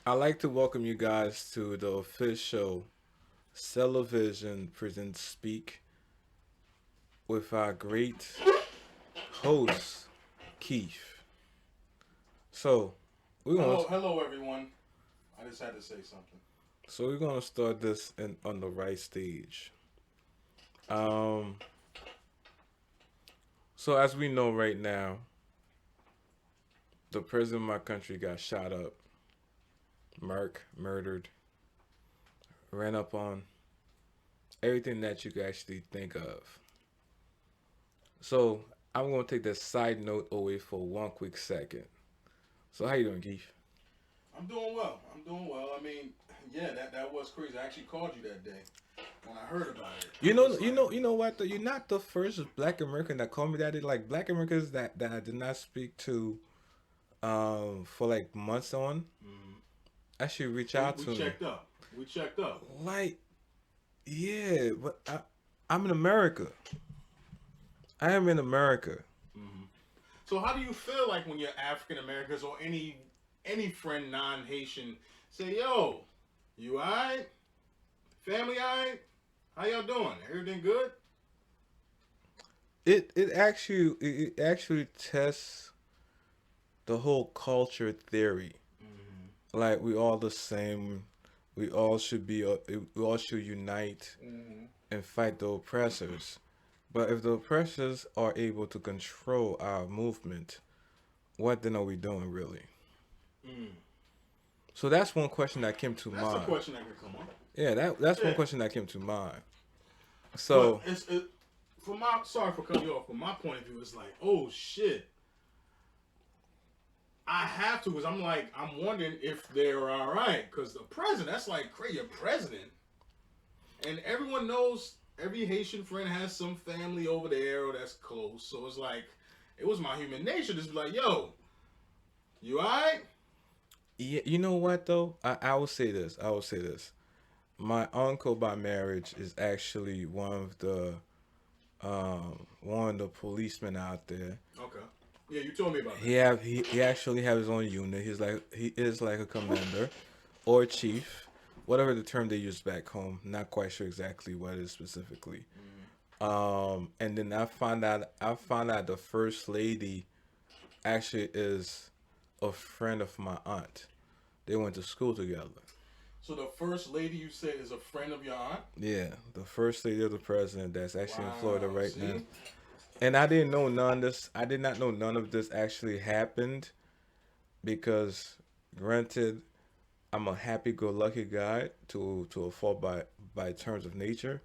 I'd like to welcome you guys to the official SEL-A-VISION presents Speak with our great host, Keith. So we're gonna Hello, everyone. I just had to say something. start this on the right stage. Um, so as we know right now, the president of my country got shot up, murdered, ran up on everything that you could actually think of. So I'm gonna take that side note away for one quick second. So how you doing, Keith? I'm doing well. I'm doing well. I mean, yeah, that was crazy. I actually called you that day when I heard about it. You I know, was you like, know, you know what? Though you're not the first Black American that called me that. Like Black Americans that I did not speak to, for like months on, mm. actually reach So we, out we to me. checked up. We checked up. Like, yeah, but I'm in America. I am in America. hmm So how do you feel like when you're African Americans or any friend non Haitian say, "Yo, you alright? Family alright? How y'all doing? Everything good?" It actually tests the whole culture theory. Mm-hmm. Like we all the same. We all should be. We all should unite Mm-hmm. and fight the oppressors. But if the oppressors are able to control our movement, what then are we doing really? Mm. So that's one question that came to That's a mind. question that could come up. Yeah, that's one Yeah, question that came to mind. but So from my sorry for cutting you off. From my point of view, it's like, oh shit, I have to because I'm wondering if they're all right because the president, that's like crazy, a president, and everyone knows every Haitian friend has some family over there or that's close. So it's like it was my human nature to just be like, yo, you all right? yeah, you know what though? I will say this. I will say this. My uncle by marriage is actually one of the policemen out there. Okay, yeah, you told me about He that. have he actually have his own unit. He is like a commander or chief, whatever the term they use back home. Not quite sure exactly what it is specifically. Mm-hmm. And then I found out the first lady actually is a friend of my aunt. They went to school together. So the first lady you said is a friend of your aunt. Yeah, the first lady of the president that's actually in Florida Wow. right now. See. And I didn't know none of this. I did not know none of this actually happened because, granted, I'm a happy-go-lucky guy to a fault by terms of nature.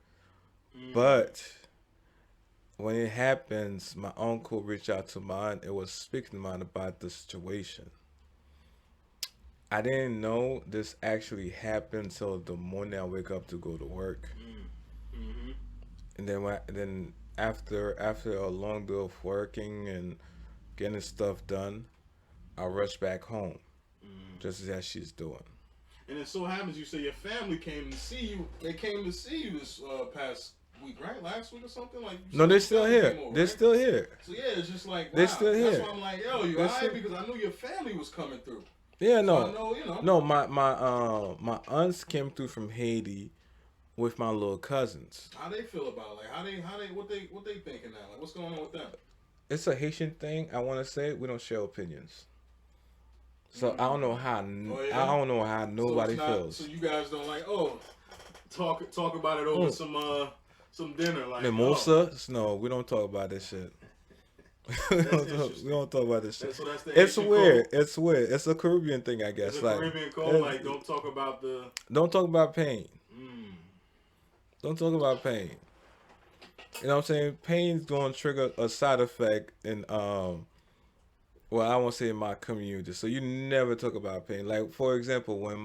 Mm. But when it happens, my uncle reached out to mine and was speaking to mine about the situation. I didn't know this actually happened until the morning I wake up to go to work, Mm. Mm-hmm. and then after a long day of working and getting stuff done, I rush back home Mm. just as she's doing. And it so happens you say your family came to see you. They came to see you this past week, right? Last week or something. Like you No, said, they're your still family here. came over, They're right? still here. So yeah, it's just like They're wow. still That's here. why I'm like, yo, you They're alright? still. Because I knew your family was coming through. Yeah, So I no, know, no. My aunts came through from Haiti with my little cousins. how they feel about it. Like how they what they thinking now. Like what's going on with them? It's a Haitian thing. I want to say we don't share opinions. So I Mm. don't know Oh I yeah. don't know how So it's nobody not. So feels. you guys don't like talk about it over Mm. some dinner. Like Mimosa? No, we don't talk about this shit. we that's we interesting. don't talk about this shit. So that's the It's Haitian weird. code. It's weird. It's a Caribbean thing, I It's guess. a Like, Caribbean code. it's, Like don't talk about the. don't talk about pain. Mm, Don't talk about pain. You know what I'm saying? Pain's going to trigger a side effect in well, I won't say in my community. So you never talk about pain. Like for example, when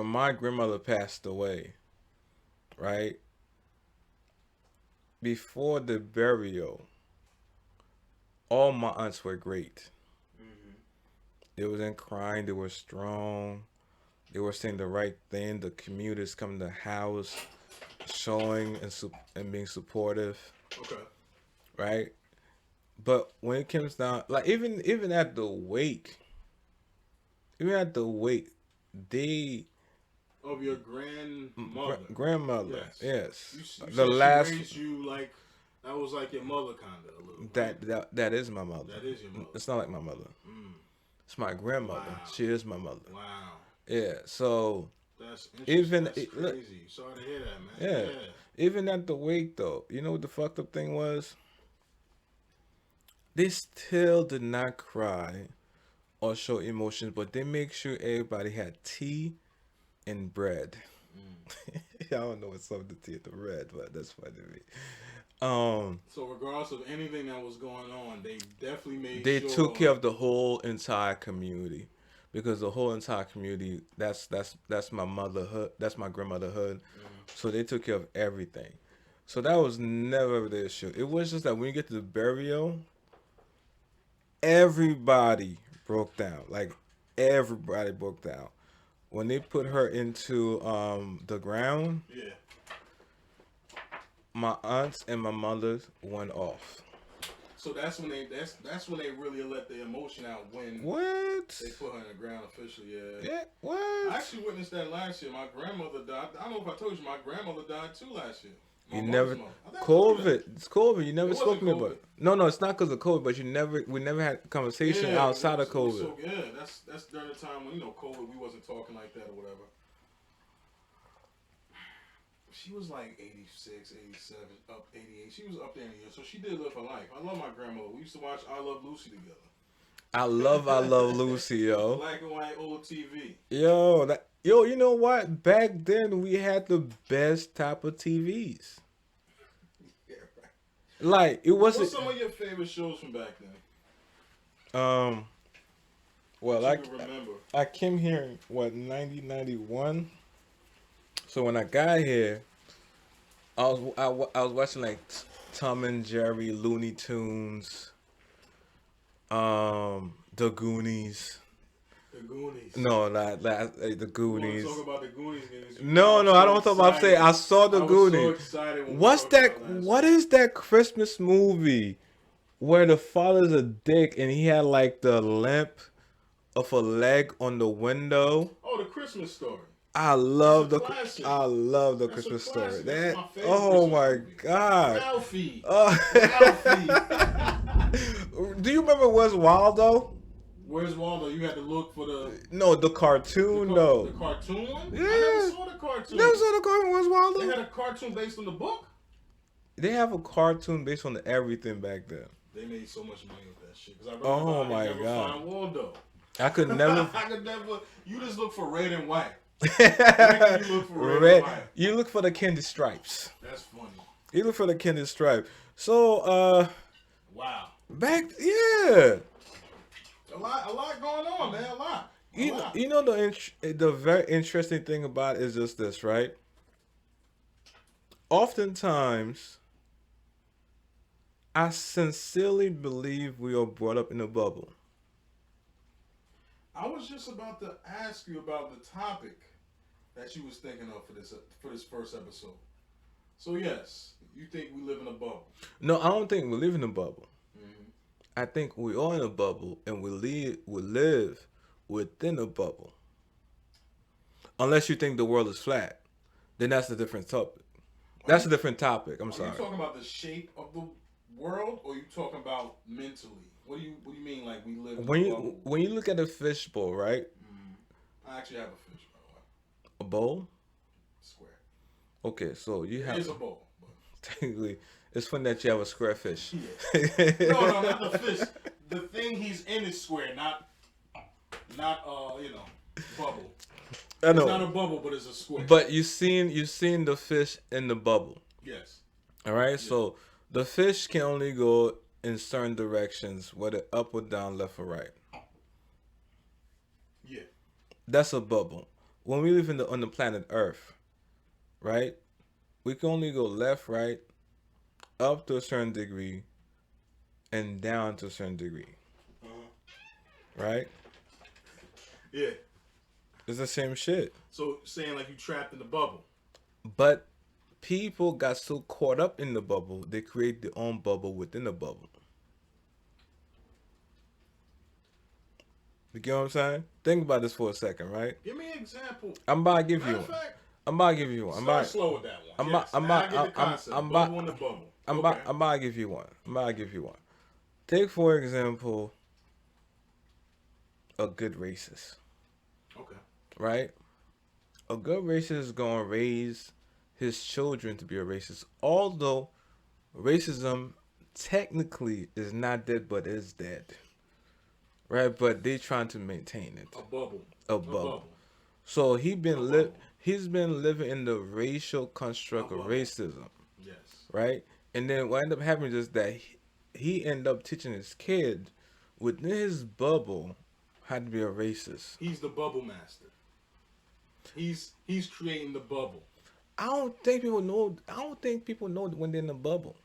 my grandmother passed away, right? Before the burial, all my aunts were great. mm-hmm. They wasn't crying, they were strong, they were saying the right thing, the commuters coming to the house, showing and being supportive, Okay. right? But when it comes down, like even at the wake, even at the wake, they Of your grandmother. grandmother, Yes. yes, You the said she last raised you like that was like your mother, kinda a little, right? that is my mother. That is your mother. It's not like my mother. Mm. It's my grandmother. Wow. She is my mother. Wow. Yeah. So That's interesting. even That's look, crazy. Sorry to hear that, man. yeah, Yeah. even at the wake though, you know what the fucked up thing was? They still did not cry or show emotions, but they make sure everybody had tea and bread. Mm. I don't know what's up with the tea and the bread, but that's funny to me. Um, So regardless of anything that was going on, they definitely made they took care sure. of the whole entire community because the whole entire community that's my motherhood, that's my grandmotherhood. Mhm. So they took care of everything. So that was never the issue. It was just that when you get to the burial, everybody broke down. Like everybody broke down. When they put her into the ground, Yeah. my aunts and my mothers went off. So that's when they really let the emotion out when What? they put her in the ground officially. Yeah. Yeah, I what? actually witnessed that last year. My grandmother died. I don't know if I told you, my grandmother died too last year. My You mother's never mother. I think I told you that. COVID. It's COVID. You never It spoke wasn't to me about COVID. it. No, no, it's not because of COVID, but we never had a conversation Yeah, outside of COVID. yeah, that's during the time when COVID, we wasn't talking like that or whatever. She was like 86, 87, up 88. She was up there in the year, so she did live her life. I love my grandmother. We used to watch I Love Lucy I together. love Lucy, yo. Black and white old TV. Yo, you know what? Back then we had the best type of TVs. Yeah, right. Like it What's wasn't. some of your favorite shows from back then Um. Well, that you can remember? I came here in what 1991. So when I got here, I was watching like Tom and Jerry, Looney Tunes, The Goonies. The Goonies. No, not the You want to Goonies. talk about the Goonies? Games? No, no, I don't talk about. I'm saying I saw the I was so Goonies. excited when we What's talked that? about last What year. is that Christmas movie where the father's a dick and he had like the lamp of a leg on the window? Oh, the Christmas Story. I That's a classic. love the That's a Christmas story. classic. That's That my favorite oh Christmas my movie. god. Ralphie. Oh. Ralphie. Do you remember Where's Waldo? Where's Waldo? You had to look for the No, the cartoon. the No, cartoon one. yeah. I never saw the cartoon. You never saw the cartoon Where's They Waldo? had a cartoon based on the book. They have a cartoon based on everything back then. They made so much money with that shit. Because I Oh remember I my could never God. find Waldo. I could never. I could never. You just look for red and white. When you look for red and white. You look for the candy stripes. That's funny. You look for the candy stripe. So, Wow. yeah. A lot going on, man. A lot. You know the very interesting thing about it is just this, right? Oftentimes, I sincerely believe we are brought up in a bubble. I was just about to ask you about the topic that you was thinking of for this first episode. So yes, you think we live in a bubble? No, I don't think we live in a bubble. Mm-hmm. I think we are in a bubble, and we live within a bubble. Unless you think the world is flat, then that's a different topic. That's a different topic. I'm Are sorry. you talking about the shape of the world, or are you talking about mentally? What do you mean? Like we live in a bubble? When you look at a fishbowl, right? I actually have a fish, by the way. A bowl. Square. Okay, so you It have is a bowl. But... technically. It's funny that you have a square fish. Yeah. No, not the fish. The thing he's in is square, not bubble. I know. It's not a bubble, but it's a square. But you seen the fish in the bubble. Yes. All right. Yeah. So the fish can only go in certain directions, whether up or down, left or right. Yeah. That's a bubble. When we live on the planet Earth, right? We can only go left, right, up to a certain degree, and down to a certain degree. Right? Yeah. It's the same shit. So saying like you trapped in the bubble. But people got so caught up in the bubble, they create their own bubble within the bubble. You get what I'm saying? Think about this for a second, right? Give me an example. I'm about to give Matter you of one. fact, I'm about to give you one. start slow with that one. I'm about, Yes, I'm now I about, get the concept. I'm about, Bubble in the bubble. I'm about, Okay. I'm about to give you one. I'm about to give you one. Take for example a good racist, Okay. right? A good racist is gonna raise his children to be a racist, although racism technically is not dead but is dead, right? But they trying to maintain it, A bubble. a A bubble. bubble. So A bubble. he's been living in the racial A construct of bubble. racism, Yes. right? And then what ended up happening is that he ended up teaching his kid within his bubble how to be a racist. He's the bubble master. He's creating the bubble. I don't think people know when they're in the bubble.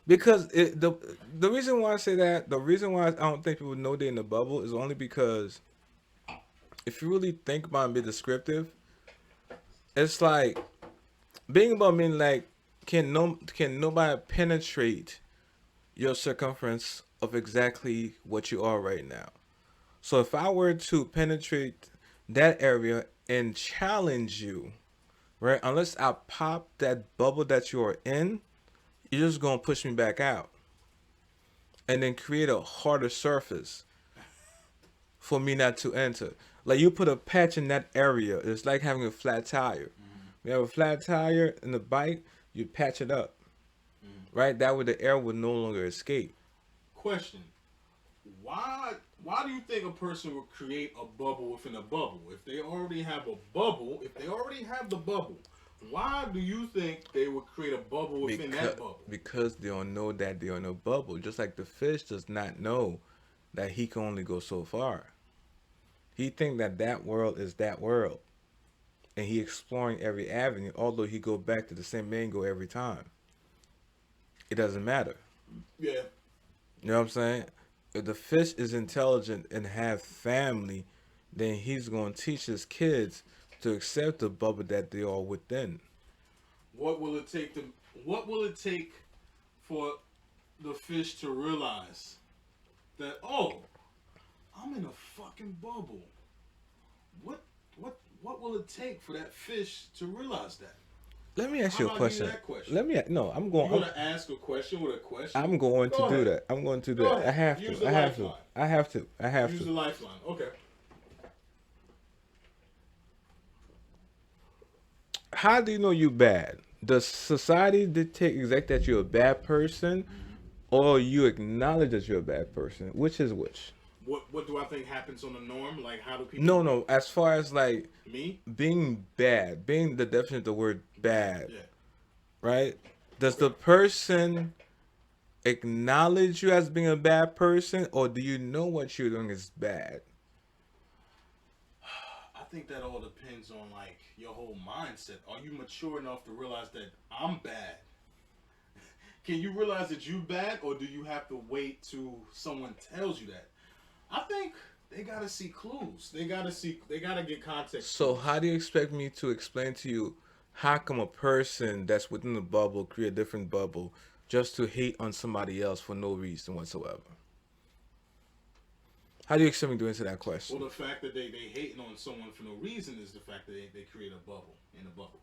Because the reason why I say that, the reason why I don't think people know they're in the bubble is only because if you really think about it and be descriptive, it's like being about mean like can nobody penetrate your circumference of exactly what you are right now. So if I were to penetrate that area and challenge you, right? Unless I pop that bubble that you are in, you're just gonna push me back out and then create a harder surface for me not to enter. Like you put a patch in that area, it's like having a flat tire. You have a flat tire in the bike, you patch it up, right? That way the air would no longer escape. Question: Why do you think a person would create a bubble within a bubble? If they already have a bubble, if they already have the bubble, why do you think they would create a bubble within Because that bubble? because they don't know that they're in a bubble. Just like the fish does not know that he can only go so far. He think that that world is that world, and he exploring every avenue. Although he go back to the same mango every time, it doesn't matter. Yeah. You know what I'm saying? If the fish is intelligent and have family, then he's going to teach his kids to accept the bubble that they are within. What will it take to? What will it take for the fish to realize that I'm in a fucking bubble? What will it take for that fish to realize that? Let me ask How you a about I give you question. that question? Let me no. You want to ask a question with a question? I'm going to Go do ahead. that. I'm going to do Go that. I ahead. have Use to. the I have to. lifeline. I have to. I have Use to. the lifeline. Okay. How do you know you bad? Does society dictate exactly that you're a bad person, or you acknowledge that you're a bad person? Which is which? What do I think happens on the norm? Like how do people No, no. As far as like me being bad, being the definition of the word bad? bad, Yeah. right? Does Okay. the person acknowledge you as being a bad person, or do you know what you're doing is bad? I think that all depends on like your whole mindset. Are you mature enough to realize that I'm bad? Can you realize that you bad, or do you have to wait till someone tells you that? I think they gotta see clues. They gotta see. They gotta get context So clues. how do you expect me to explain to you how come a person that's within the bubble create a different bubble just to hate on somebody else for no reason whatsoever? How do you expect me to answer that Well, question? the fact that they hating on someone for no reason is the fact that they create a bubble in a bubble.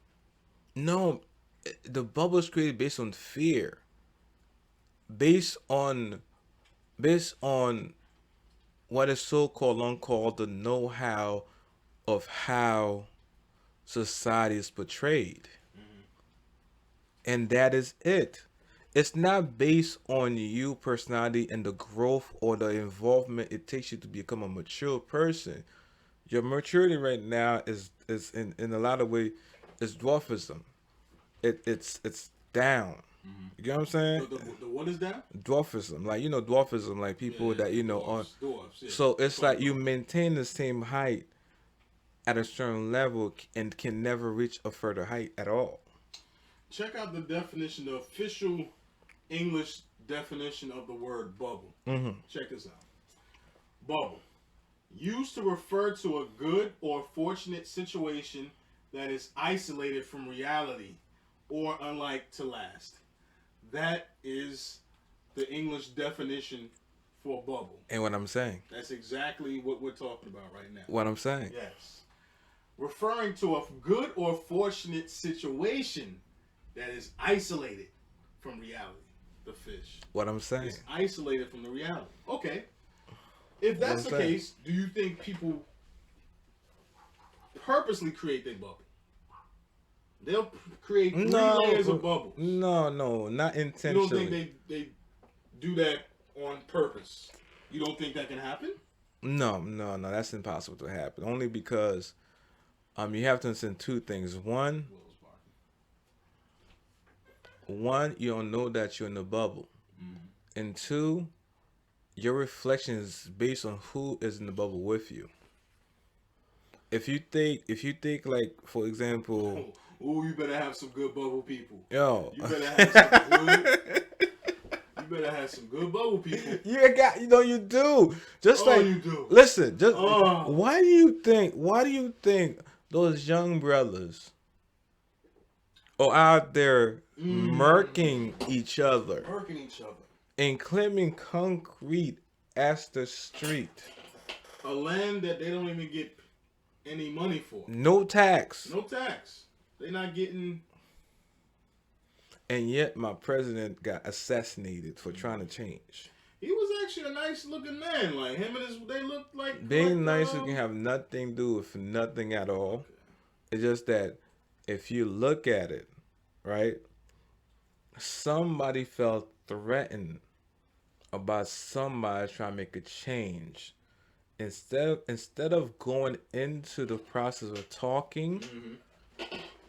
No, the bubble is created based on fear, based on based on what is so called uncalled the know-how of how society is portrayed. And that is it. It's not based on you personality and the growth or the involvement it takes you to become a mature person. Your maturity right now is in a lot of ways is dwarfism. It's down. You know what I'm saying? The what is that? Dwarfism, like dwarfism, like Yeah, people yeah, that on. dwarfs. Yeah, So that's it's what I'm like you talking about. maintain the same height at a certain level and can never reach a further height at all. Check out the definition, the official English definition of the word bubble. Check this out. Bubble. Used to refer to a good or fortunate situation that is isolated from reality or unlike to last. That is the English definition for a bubble. And what I'm saying. That's exactly what we're talking about right now. What I'm saying. Yes. Referring to a good or fortunate situation that is isolated from reality. The fish. What I'm saying. It's isolated from the reality. Okay. If What that's I'm the saying. case, do you think people purposely create their bubble? They'll create 3 layers of bubbles. No, not You intentionally. don't think they do that on purpose? You don't think that can happen? No, that's impossible to happen. Only because you have to understand two things. One, you don't know that you're in the bubble. And two, your reflection is based on who is in the bubble with you. If you think like, for example, Ooh, you better have some good bubble people. yo, You better have some good. You better have some good bubble people. you do. Just like you do. Listen, just why do you think those young brothers are out there murking each other and claiming concrete as the street? A land that they don't even get any money for. No tax. No tax. They're not getting. And yet my president got assassinated for trying to change. He was actually a nice looking man. Like him and his, they looked like Being nice can have nothing to do with nothing at all. Okay. It's just that if you look at it, right, somebody felt threatened about somebody trying to make a change. Instead of going into the process of talking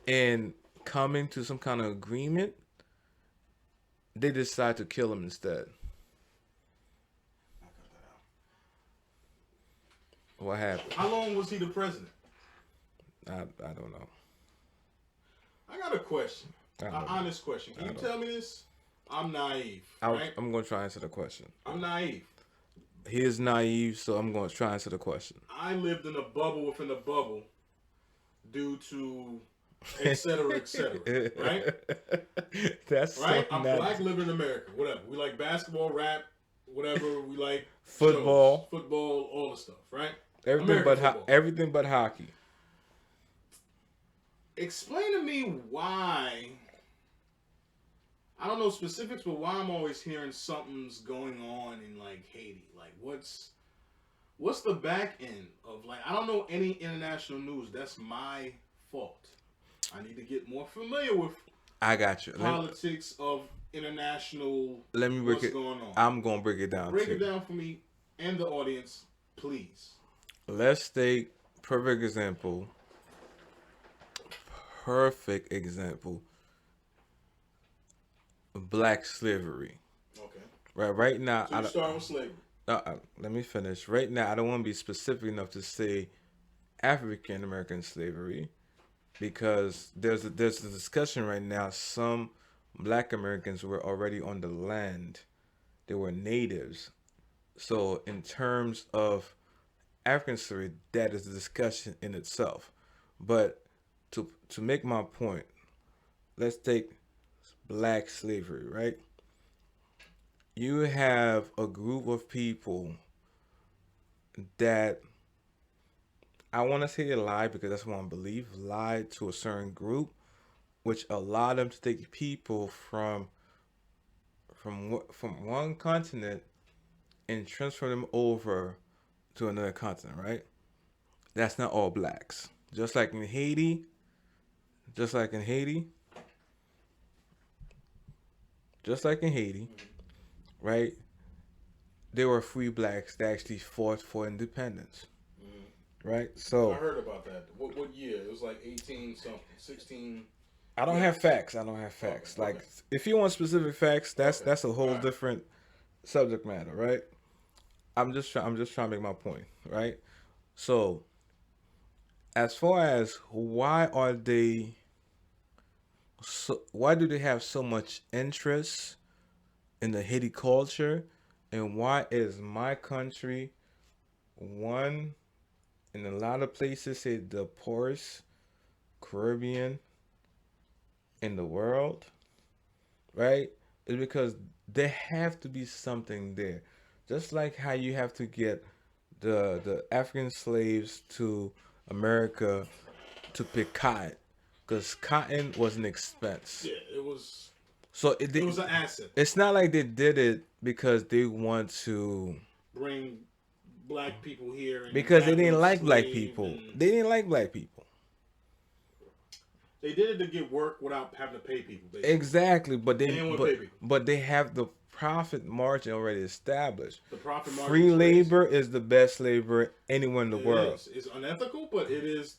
and coming to some kind of agreement, they decide to kill him instead. What happened? How long was he the president? I don't know. I got a question. An honest question. Can you tell me this? I'm naive. Right? I'm going to try and answer the question. I'm naive. He is naive, so I'm going to try and answer the question. I lived in a bubble within a bubble due to et cetera, right? That's right. So I'm black, living in America. Whatever. We like basketball, rap, whatever. We like football, all the stuff. Right. Everything but hockey. Explain to me why. I don't know specifics, but why I'm always hearing something's going on in like Haiti. Like what's the back end of like I don't know any international news. That's my fault. I need to get more familiar with I got you. Politics of international what's going on. I'm gonna break it down. Break it down for me and the audience, please. Let's take perfect example. Black slavery. Okay. Right now. So you start with slavery. Let me finish. Right now, I don't want to be specific enough to say African American slavery, because there's a discussion right now. Some Black Americans were already on the land; they were natives. So, in terms of African slavery, that is a discussion in itself. But to make my point, let's take Black slavery, right? You have a group of people that I want to say lied, because that's what I believe, lied to a certain group, which allowed them to take people from one continent and transfer them over to another continent, right? That's not all blacks. Just like in Haiti, right? There were free blacks that actually fought for independence, right? So I heard about that. What year? It was like 18 something, 16. I don't have facts. Okay. Like, if you want specific facts, that's a whole different subject matter, right? I'm just trying to make my point, right? So, as far as why do they have so much interest in the Haiti culture, and why is my country one in a lot of places say the poorest Caribbean in the world, right? Is because there have to be something there. Just like how you have to get the African slaves to America to pick cotton, because cotton was an expense. Yeah, it was. So It was an asset. it's not like they did it because they want to, Bring black people here and because they have didn't them like black slave, people. and They didn't like black people. they did it to get work without having to pay people. Basically, Exactly, they didn't want to pay people. but they have the profit margin already established. The profit margin Free is crazy. labor is the best labor anywhere in the It world. is. It's unethical, but it is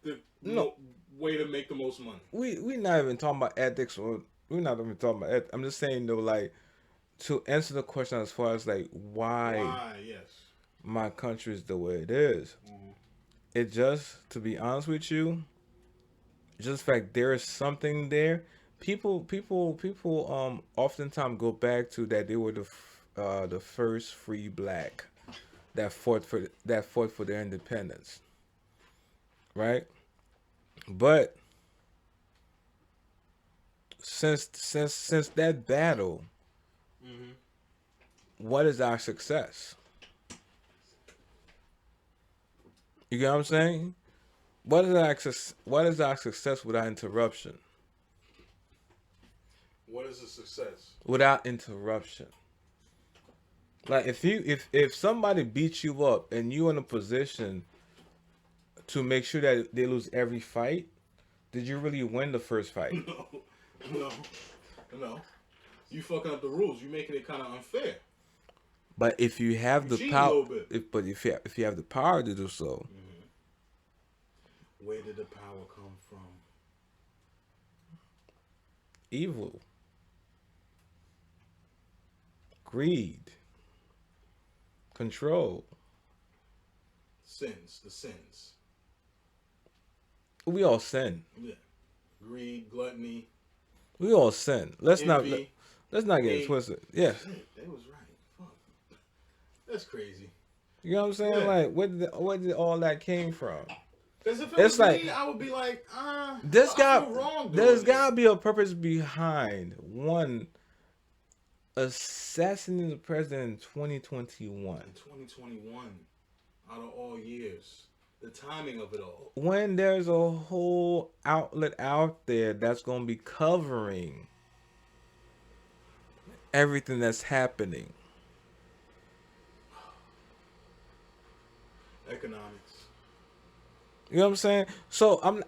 the No. way to make the most money. We not even talking about ethics, or we're not even talking about I'm just saying though, like, to answer the question as far as like why Yes. my country is the way it is. Mhm. It just, to be honest with you, just the fact there is something there. People oftentimes go back to that they were the first free black that fought for their independence, right? But since that battle, Mhm. what is our success? You get what I'm saying? What is our success without interruption? What is a success? Without interruption. Like, if somebody beats you up and you in a position to make sure that they lose every fight, did you really win the first fight? No, no, no. You fucking up the rules. You making it kind of unfair. But if you have You the cheating a power, little bit. if you have the power to do so, Where did the power come from? evil, greed, control. Sins. The sins. We all sin. Yeah. Greed, gluttony, We all sin. envy. Let's not get it hate. twisted. Yeah. Shit, they was right. Fuck. That's crazy. You know what I'm saying? Yeah. Like, where did all that came from? Because if it It's was like- me, I would be like, I There's feel wrong doing there's this. gotta be a purpose behind one assassinating the president in 2021. In 2021, out of all years, the timing of it all. When there's a whole outlet out there that's gonna be covering everything that's happening. Economics. You know what I'm saying? So I'm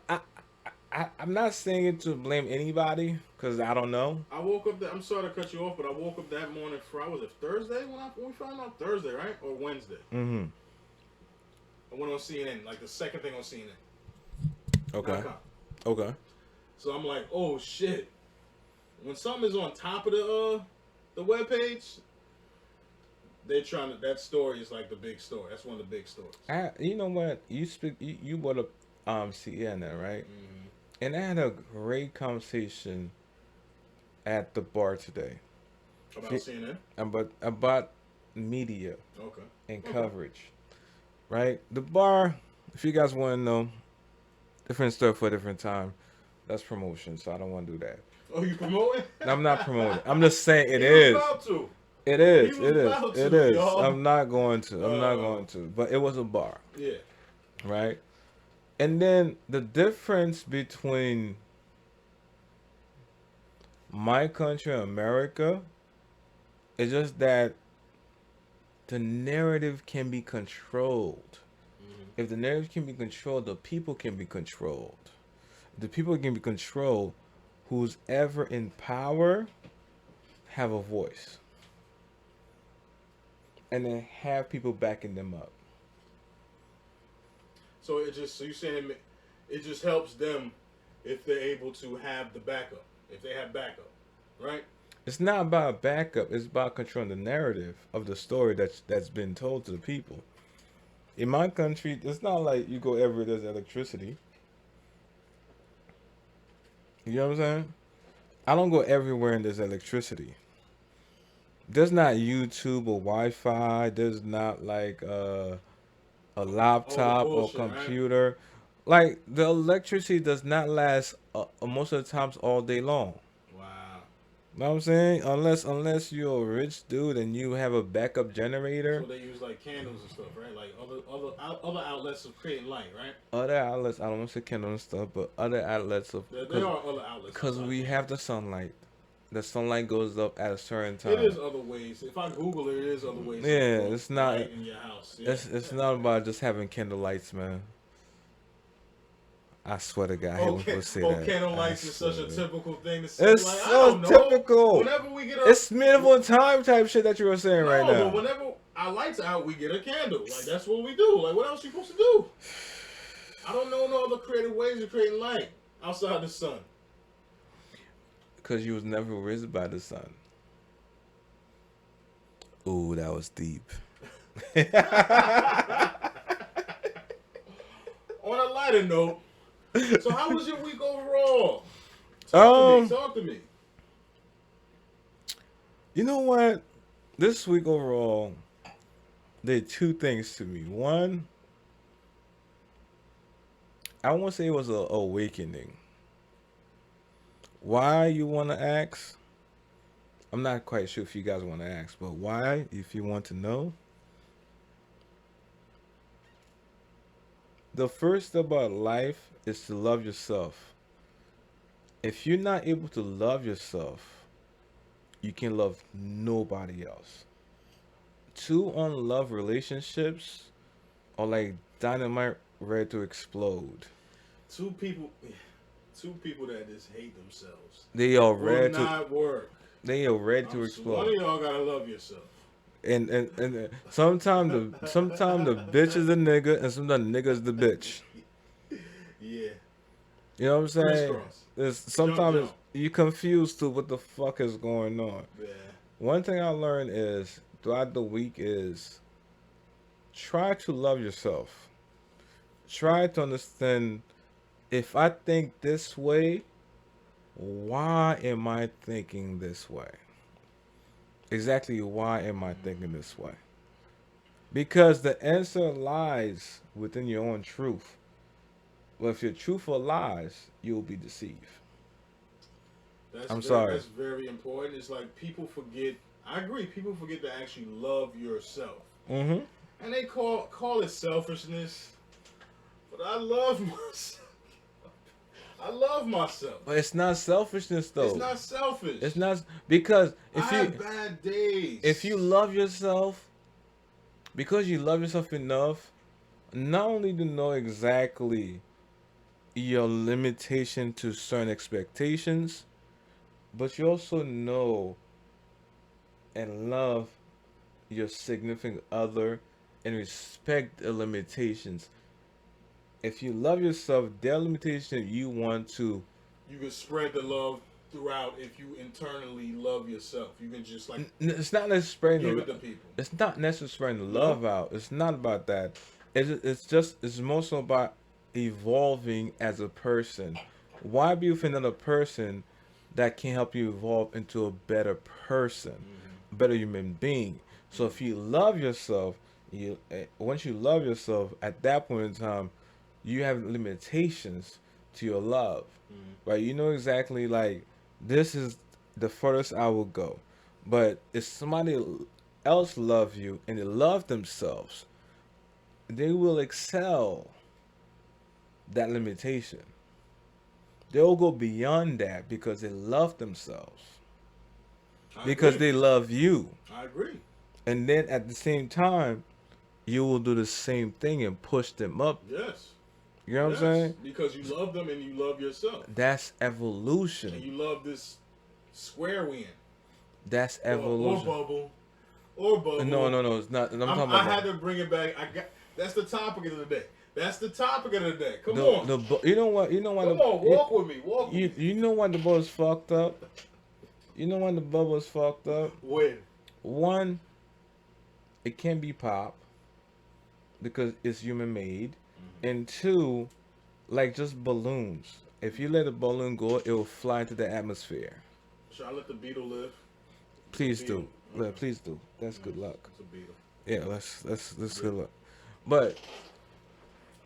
not saying it to blame anybody, because I don't know. I woke up. I'm sorry to cut you off, but I woke up that morning. Was it Thursday when we found out? Thursday, right, or Wednesday? Mm-hmm. I went on CNN, like the second thing on CNN. Okay. .com. Okay. So I'm like, oh shit. When something is on top of the webpage, they're trying to. That story is like the big story. That's one of the big stories. You know what? You brought up CNN, right? Mm-hmm. And I had a great conversation at the bar today About CNN. about media Okay. and Okay. coverage, right? The bar, if you guys want to know, different stuff for a different time. That's promotion, so I don't want to do that. Oh, you promoting? I'm not promoting. I'm just saying it He was is. about to. It is. He was It is. about It to, is. y'all. I'm not going to. I'm not Oh. going to. But it was a bar, Yeah. right? And then the difference between my country and America is just that the narrative can be controlled. Mm-hmm. If the narrative can be controlled, the people can be controlled. The people can be controlled. Who's ever in power have a voice, and then have people backing them up. So you're saying it just helps them if they're able to have the backup. If they have backup, right? It's not about backup. It's about controlling the narrative of the story that's been told to the people. In my country, it's not like you go everywhere there's electricity. You know what I'm saying? I don't go everywhere and there's electricity. There's not YouTube or Wi-Fi. There's not like a laptop or bullshit, right? computer. Like, the electricity does not last most of the times all day long. Wow. Know what I'm saying? Unless you're a rich dude and you have a backup So generator. they use like candles and stuff, right? Like other outlets of creating light, right? Other outlets, I don't want to say Kindle and stuff, but other outlets of There are other outlets because outside of we have candles. the sunlight. The sunlight goes up at a certain It time. is other ways. If I Google it, it is other ways to Yeah, put it's not. light in your house. Yeah. It's not about just having candle lights, man. I swear to God, I hate when Okay. people say Oh, that. candle I lights is such a swear. typical thing to say. It's Like I so don't know. typical. Whenever we get a It's medieval time type shit that you were saying right no, but now. whenever our lights out, we get a candle. Like that's what we do. Like what else you supposed to do? I don't know no other creative ways of creating light outside the sun. Because you was never raised by the sun. Ooh, that was deep. On a lighter note, so how was your week overall? Talk to me. um, Talk to me. you know what? This week overall, did two things to me. One, I won't say it was a awakening. Why you want to ask? I'm not quite sure if you guys want to ask, but why, if you want to know? The first step about life is to love yourself. If you're not able to love yourself, you can love nobody else. Two unloved relationships are like dynamite ready to explode. Two people, two people that just hate themselves They are will ready to not work. they are ready to One of explode. y'all gotta love yourself. And sometimes the bitch is the nigga and sometimes the nigga is the bitch. Yeah, You know what I'm saying? crisscross, It's jump, sometimes jump. you confused to what the fuck is going on. Yeah, One thing I learned is throughout the week is try to love yourself. Try to understand if I think this way, why am I thinking this way? Exactly why am I thinking this way? Because the answer lies within your own truth. But if your truthful lies, you'll be deceived. I'm sorry. that's very important. It's like people forget. I agree. People forget to actually love yourself, Mm-hmm. and they call it selfishness. But I love myself. I love myself. But it's not selfishness It's though. not selfish. It's not because I have bad days. if you love yourself, because you love yourself enough, not only to know exactly your limitation to certain expectations, but you also know and love your significant other and respect the limitations. If you love yourself, their limitation you want to. you can spread the love throughout if you internally love yourself. You can just like It's not necessarily give it to people. it's not necessarily No? love out. It's not about that. It's more so about evolving as a person. Why be with another person that can help you evolve into a better person, a better human being? So if you love yourself, once you love yourself, at that point in time, you have limitations to your love, right? You know exactly like this is the furthest I will go. But if somebody else love you and they love themselves, they will excel that limitation. They'll go beyond that because they love themselves. I Because agree. they love you. I agree. And then at the same time, you will do the same thing and push them up. Yes. You know what I'm saying? Because you love them and you love yourself. That's And evolution. you love this square we in. That's Or evolution. bubble. Or bubble. No, it's not. I'm talking I about had to bring it back. That's the topic of the day. That's the topic of the day. Come the on. you know what? You know what? Come on, walk with me. Walk with me. You know when the bubble is fucked up? You know when the bubble is fucked up? When? One, it can be pop because it's human made. And two, like just balloons. If you let a balloon go, it will fly into the atmosphere. Should I let the beetle live? Please Beetle. do. Yeah, please do. That's good luck. It's a beetle. Yeah, that's good luck.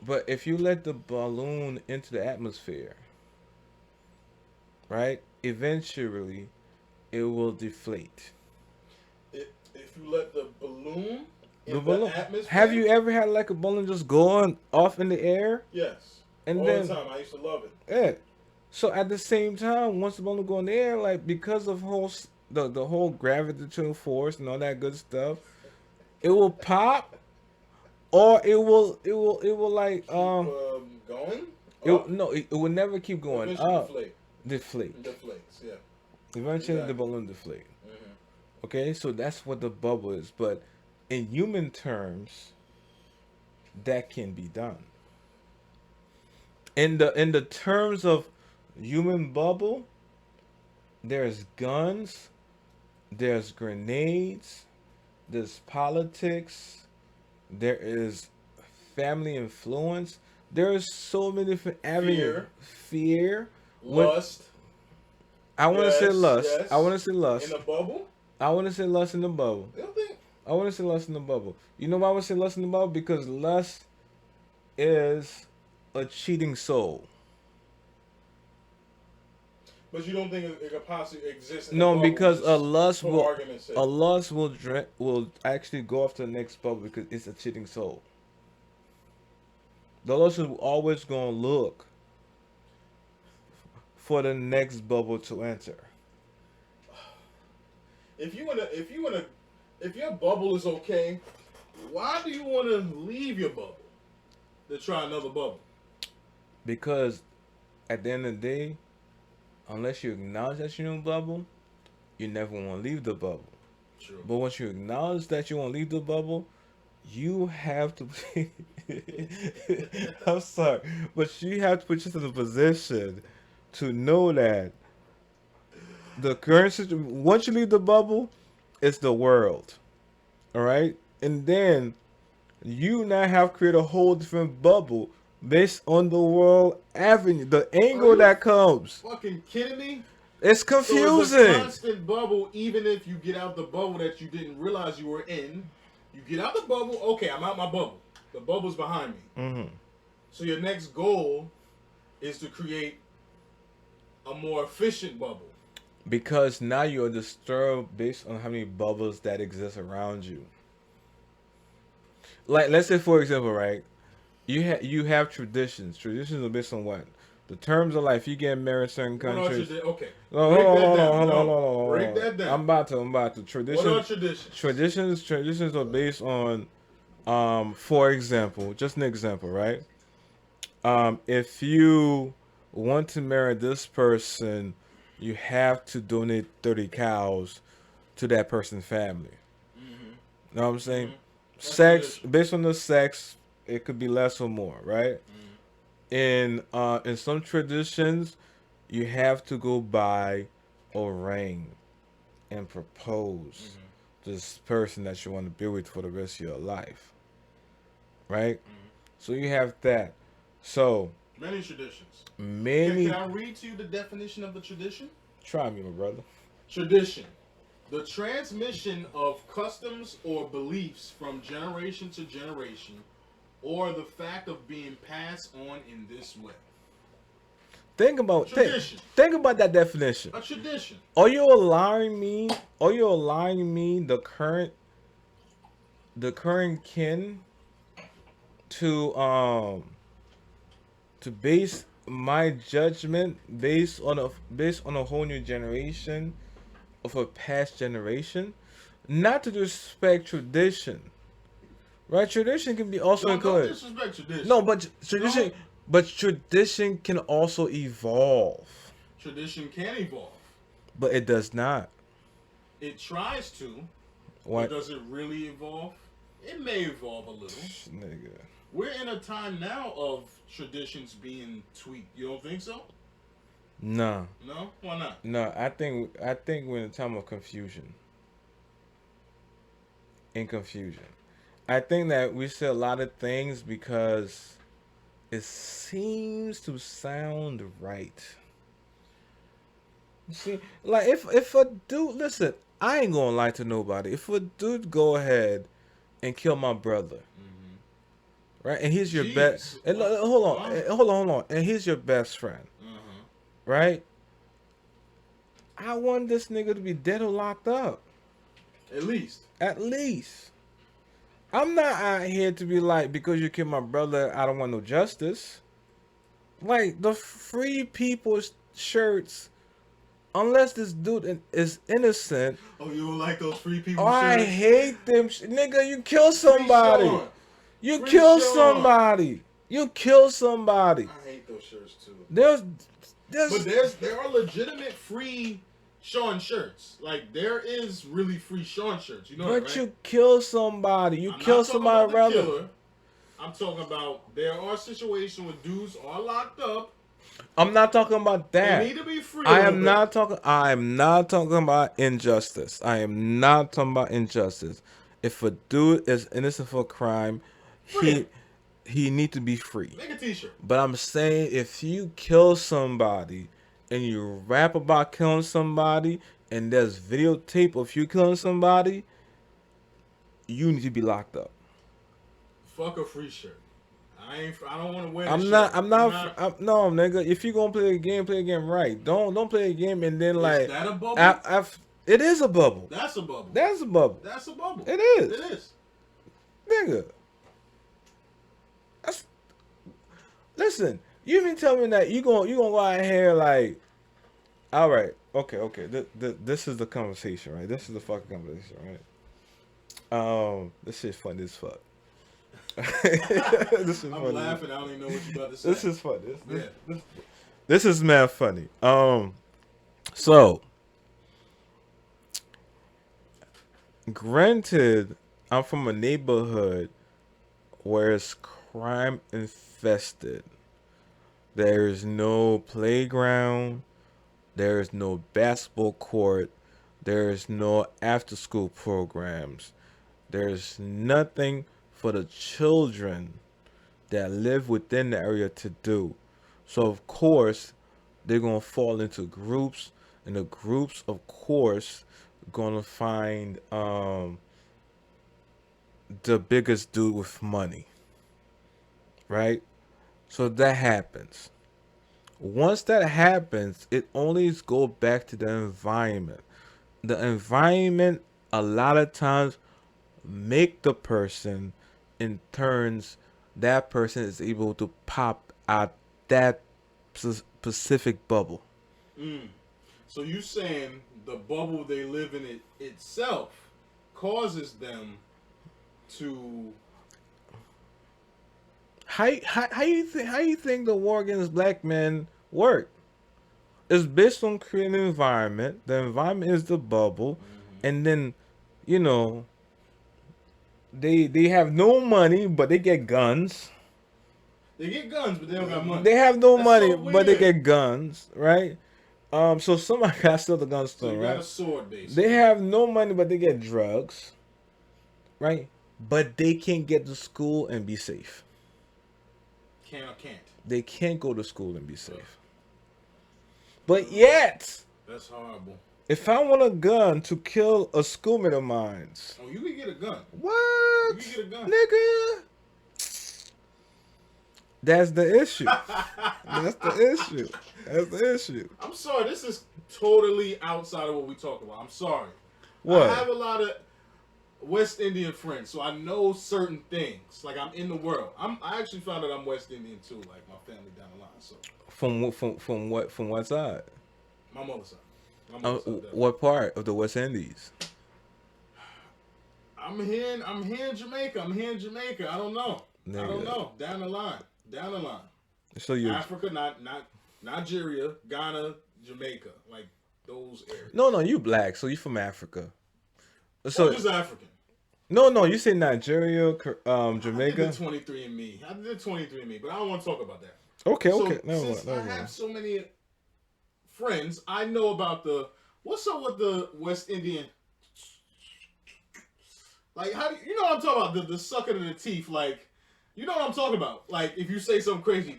But if you let the balloon into the atmosphere, right? Eventually it will deflate. If you let the balloon The in the balloon. Have atmosphere, you ever had like a balloon just going off in the air yes, and all the then time. I used to love it. yeah. So at the same time, once the balloon go in the air, like because of the whole gravitational force and all that good stuff, it will pop or it will like Keep going it up, no it will never keep going eventually up. deflate. Deflate. Deflates, yeah, Eventually the exactly. balloon deflate. Hmm. Okay, so that's what the bubble is. But in human terms, that can be done. In the terms of human bubble, there's guns, there's grenades, there's politics, there is family influence. There's so many different avenues. Fear, Fear. When lust, I want to say yes, lust, I want yes. to say In lust. the bubble, I want to say lust in the bubble. you don't think, I want to say lust in the bubble. You know why I would say lust in the bubble? Because lust is a cheating soul. but you don't think it could possibly exist in the No, bubble, because a just lust for will argument's a sake. lust will actually go off to the next bubble because it's a cheating soul. The lust is always gonna look for the next bubble to enter. If your bubble is okay, why do you want to leave your bubble to try another bubble? Because at the end of the day, unless you acknowledge that you're in a bubble, you never want to leave the bubble. True. But once you acknowledge that you want to leave the bubble, you have to. I'm sorry, but you have to put yourself in a position to know that the current situation. Once you leave the bubble, it's the world. All right, and then you now have created a whole different bubble based on the world avenue, the Are angle you that comes. fucking kidding me? It's So it's a confusing. constant bubble, even if you get out the bubble that you didn't realize you were in. You get out the bubble, okay, I'm out my bubble. The bubble's behind me. Hmm. So your next goal is to create a more efficient bubble. Because now you're disturbed based on how many bubbles that exist around you. Like, let's say, for example, right? You have traditions. Traditions are based on what? The terms of life. You get married in certain What are countries. traditions? Okay, No, hold break on, that hold on, down. hold on, hold No, on, hold break on. that I'm down. about to. I'm about to. What are Traditions. traditions? Traditions are based on. For example, just an example, right? If you want to marry this person, you have to donate 30 cows to that person's family. Mm-hmm. Know what I'm saying? Mm-hmm. That's Sex, tradition. based on the sex, it could be less or more, right? Mm-hmm. In some traditions, you have to go buy a ring and propose Mm-hmm. to this person that you want to be with for the rest of your life, right? Mm-hmm. So you have that. So Many traditions. Can many I read to you the definition of the tradition? try me, my brother. Tradition. The transmission of customs or beliefs from generation to generation, or the fact of being passed on in this way. Think about think, Tradition. think about that definition. A tradition. Are you allowing me? Are you allowing me the current kin to to base my judgment based on a whole new generation of a past generation, not to disrespect tradition, right? Tradition can be also Don't included. disrespect tradition. No, but tradition, Don't. but tradition can also evolve, Tradition can evolve. but it does not. It tries to, but What, does it really evolve? It may evolve a little. nigga? We're in a time now of traditions being tweaked. You don't think so? No, No? Why not? no. I think we're in a time of confusion. In confusion, I think that we say a lot of things because it seems to sound right. See, like if a dude, listen, I ain't gonna lie to nobody. If a dude go ahead and kill my brother, Mm-hmm. right, and he's your best, Jeez. and What? hold on, What? hold on, and he's your best friend, Uh-huh. right? I want this nigga to be dead or locked up. At least. At least. I'm not out here to be like, because you killed my brother, I don't want no justice. Like, the free people's shirts, unless this dude is innocent. Oh, you don't like those free people Oh, I shirts? hate them. Nigga, you kill Free somebody. Sean. You Free kill Sean. somebody. You kill somebody. I hate those shirts too. There's But there are legitimate free Sean shirts. Like there is really free Sean shirts. You know that, but right? you kill somebody. You I'm kill not talking somebody about the around killer. I'm talking about there are situations where dudes are locked up. I'm not talking about They that. need to be free. I am not talking about injustice. I am not talking about injustice. If a dude is innocent for a crime, Free. he need to be free. Make a T-shirt. But I'm saying if you kill somebody and you rap about killing somebody and there's videotape of you killing somebody, you need to be locked up. Fuck a free shirt. I don't want to wear. I'm not. No, nigga. If you gonna play a game right. Don't play a game and then like. Is that a bubble? It is a bubble. That's a bubble. That's a bubble. That's a bubble. It is. It is. Nigga. That's. Listen. You mean tell me that you gonna go out here like. All right. Okay. This is the conversation, right? This is the fucking conversation, right? This shit's funny as fuck. This is I'm funny. laughing. I don't even know what you about to say. This is funny. This is mad funny. So granted, I'm from a neighborhood where it's crime infested. There is no playground. There is no basketball court. There is no after school programs. There's nothing for the children that live within the area to do. So of course, they're gonna fall into groups, and the groups, of course, gonna find the biggest dude with money, right? So that happens. Once that happens, it only go back to the environment. The environment a lot of times make the person, in turns that person is able to pop out that specific bubble. Mm. So you saying the bubble they live in itself causes them to How you think the war against black men work? It's based on creating an environment. The environment is the bubble, and then, you know, they have no money, but they get guns. they get guns, but they don't got money. They have no That's money, so but they weird. get guns, right? So somebody got to steal the gun So store, you got a right? sword, basically. They have no money, but they get drugs, right? But they can't get to school and be safe. Can or can't. They can't go to school and be safe. But yet, That's horrible. if I want a gun to kill a schoolmate of mine, Oh, you can get a gun. what? You can get a gun. Nigga. That's the issue. That's the issue. That's the issue. I'm sorry, this is totally outside of what we talk about. I'm sorry. What? I have a lot of West Indian friends, so I know certain things. Like I'm in the world. I actually found out I'm West Indian too, like my family down the line. So From what side? my mother's side. My mother's side. Definitely. What part of the West Indies? I'm here in Jamaica. I don't know. I don't Nigga. know. Down the line. So you Africa, not Nigeria, Ghana, Jamaica, like those areas. no, you black, so you from Africa. So So just African. no, you say Nigeria, I Jamaica. did the 23andMe. I did 23andMe, but I don't want to talk about that. Okay, So, never since mind. I have so many friends, I know about what's up with the West Indian. Like, how do you know what I'm talking about? The sucking of the teeth, like, you know what I'm talking about? Like, if you say something crazy,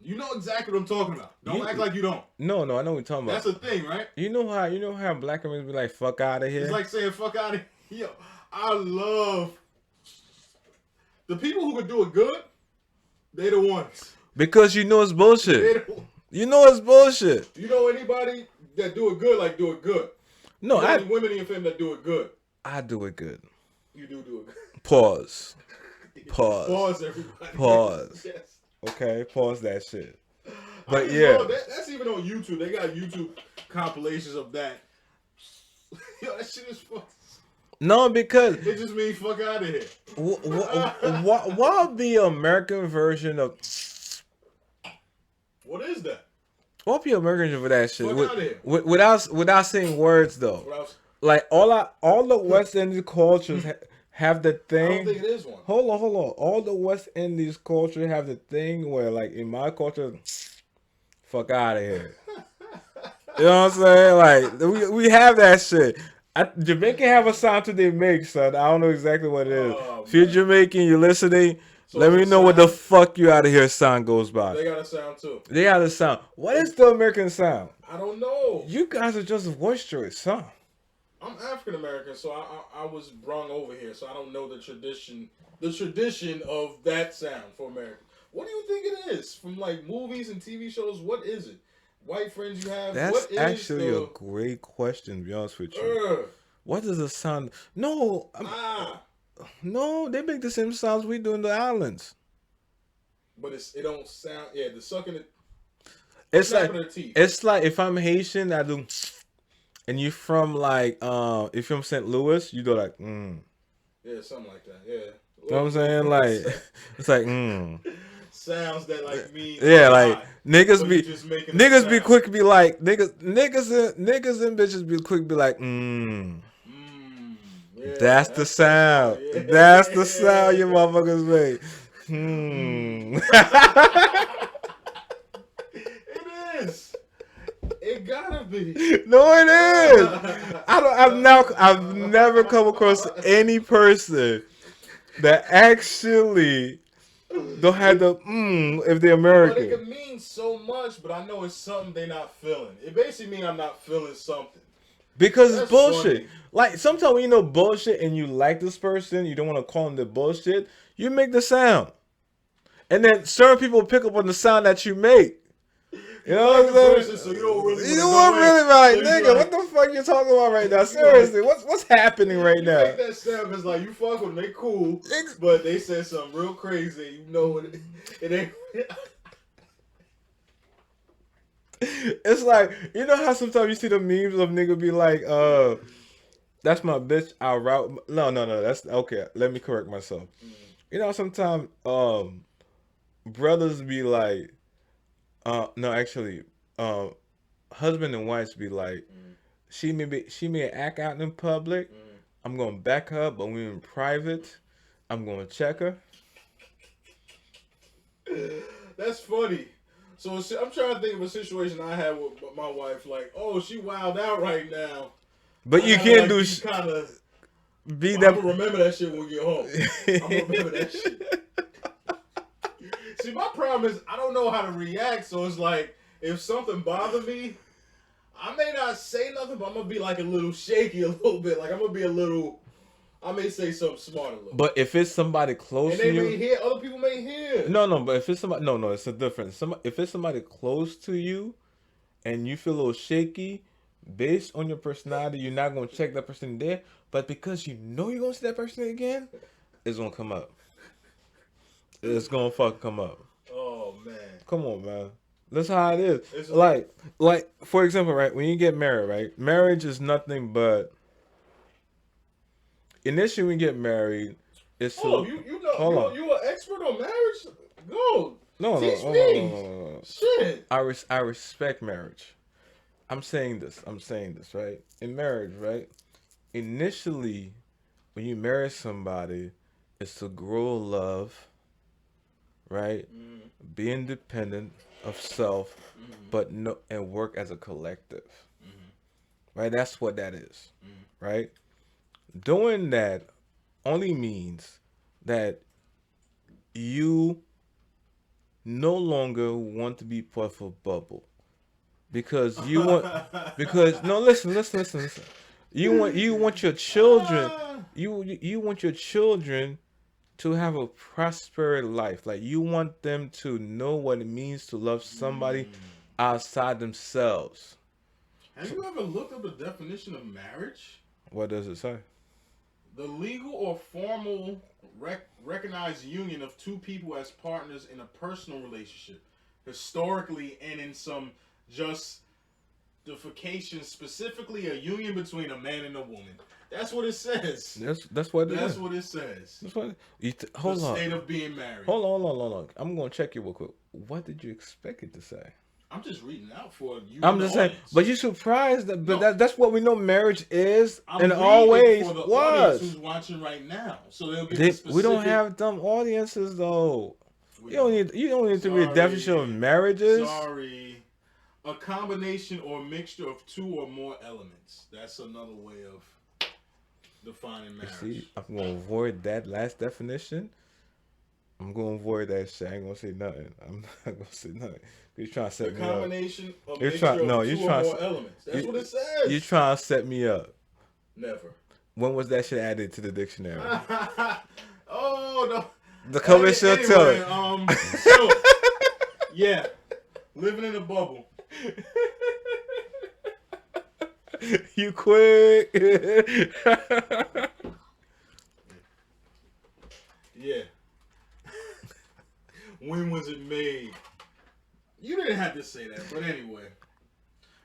you know exactly what I'm talking about. Don't act like you don't. No, I know what you're talking about. That's a thing, right? You know how black Americans be like, fuck out of here. It's like saying fuck out of here. Yo, I love the people who can do it good. They the ones. Because you know it's bullshit. They the, You know it's bullshit. you know anybody that do it good, like do it good. No, You got any women in your family that do it good? I do it good. You do it good. Pause. Pause. Pause, everybody. Pause. Yes. Okay, pause that shit. I But just yeah, love that's even on YouTube. They got YouTube compilations of that. Yo, that shit is fun. no, because It just means fuck out of here. what the American version of What is that? what be American version of that shit? Fuck out of here. Without saying words though. What else? Like all the West Indies cultures have the I thing. don't think it is one. Hold on. All the West Indies culture have the thing where, like, in my culture, fuck out of here. You know what I'm saying? Like, we have that shit. Jamaican have a sound to they make, son. I don't know exactly what it is. Oh, If you're man. Jamaican, you're listening, So let me it's a know what the sound. fuck you out of here sound goes by. They got a sound too. They got a sound. What is the American sound? I don't know. You guys are just voice choice, son. I'm African American, so I was brung over here, so I don't know the tradition of that sound for America. What do you think it is from like movies and TV shows? What is it? White friends you have? That's what is actually the, a great question, to be honest with you. What does the sound? No, no, they make the same sounds we do in the islands. but it don't sound. Yeah, the sucking it. It's like Snapping their teeth. it's like if I'm Haitian, I do, and you from like if you're from St. Louis, you do like Yeah, something like that. Yeah. You know what I'm saying? Like it's like sounds that like mean. Yeah, like niggas but be you just making a niggas be sound. quick to be like niggas and bitches be quick to be like Yeah, that's the sound. yeah. That's the sound you motherfuckers make. It is. It gotta be. No, it is. I've never come across any person that actually don't have the if they're But American. it could mean so much, but I know it's something they not feeling. It basically means I'm not feeling something. Because That's it's bullshit. funny. Like sometimes when you know bullshit and you like this person, you don't want to call them the bullshit. You make the sound, and then certain people pick up on the sound that you make. You know like what the I'm person, saying? so you don't really You wanna don't go really in. be like, So you nigga, like- what the fuck you talking about right now? Seriously, what's happening right You now? make that sound because like you fuck with them, they cool, but they said something real crazy. You know it ain't. It's like, you know how sometimes you see the memes of nigga be like, that's my bitch, I'll route. No, that's okay. Let me correct myself. You know, sometimes brothers be like, no, actually, husband and wives be like, she may act out in public. I'm gonna back her up, but when we're in private, I'm gonna check her. That's funny. So I'm trying to think of a situation I had with my wife. Like, oh, she wild out right now. But you I can't gotta, do kind of. be I'm that. gonna remember that shit when we get home. I'm gonna remember that shit. See, my problem is I don't know how to react. So it's like if something bothers me, I may not say nothing, but I'm gonna be like a little shaky a little bit. Like I'm gonna be a little. I may say something smart a little. But if it's somebody close And to they you, may hear. Other people may hear. no. But if it's somebody, no, it's a difference. If it's somebody close to you, and you feel a little shaky, based on your personality, you're not gonna check that person there. But because you know you're gonna see that person again, it's gonna come up. It's gonna fucking come up. Oh man. Come on, man. That's how it is. It's Like for example, right? When you get married, right? Marriage is nothing but. Initially, when you get married, it's Oh, you know, hold on. you an expert on marriage? Go. No, Teach no, me. no. Shit. I respect marriage. I'm saying this, right? In marriage, right? Initially, when you marry somebody, it's to grow love, right? Be independent of self, but no, and work as a collective, right? That's what that is, right? Doing that only means that you no longer want to be part of a bubble because no, listen. You want your children you want your children to have a prosperous life. Like you want them to know what it means to love somebody outside themselves. Have you ever looked up the definition of marriage? What does it say? The legal or formal recognized union of two people as partners in a personal relationship, historically and in some justification, specifically a union between a man and a woman. That's what it says. That's what it That's is. what it says. That's what. The Hold on. state of being married. Hold on. I'm gonna check you real quick. What did you expect it to say? I'm just reading out for you. I'm just saying, audience. but you're surprised that, but No. that's what we know marriage is, I'm and reading always for the audience was. who's watching right now, so they'll get They- the specific. we don't have dumb audiences though. You don't need to read Sorry. definition of marriages. Sorry. A combination or mixture of two or more elements. That's another way of defining marriage. See, I'm gonna avoid that last definition. I'm gonna avoid that shit. I ain't gonna say nothing. I'm not gonna say nothing. You're trying to The set me up. combination of You're mixture trying- no, of you're two or trying more to- elements. That's you- what it says. You're trying to set me up. Never. When was that shit added to the dictionary? Oh no. The cover should tell it. So, yeah, living in a bubble. You quick. Yeah. When was it made? You didn't have to say that, but anyway.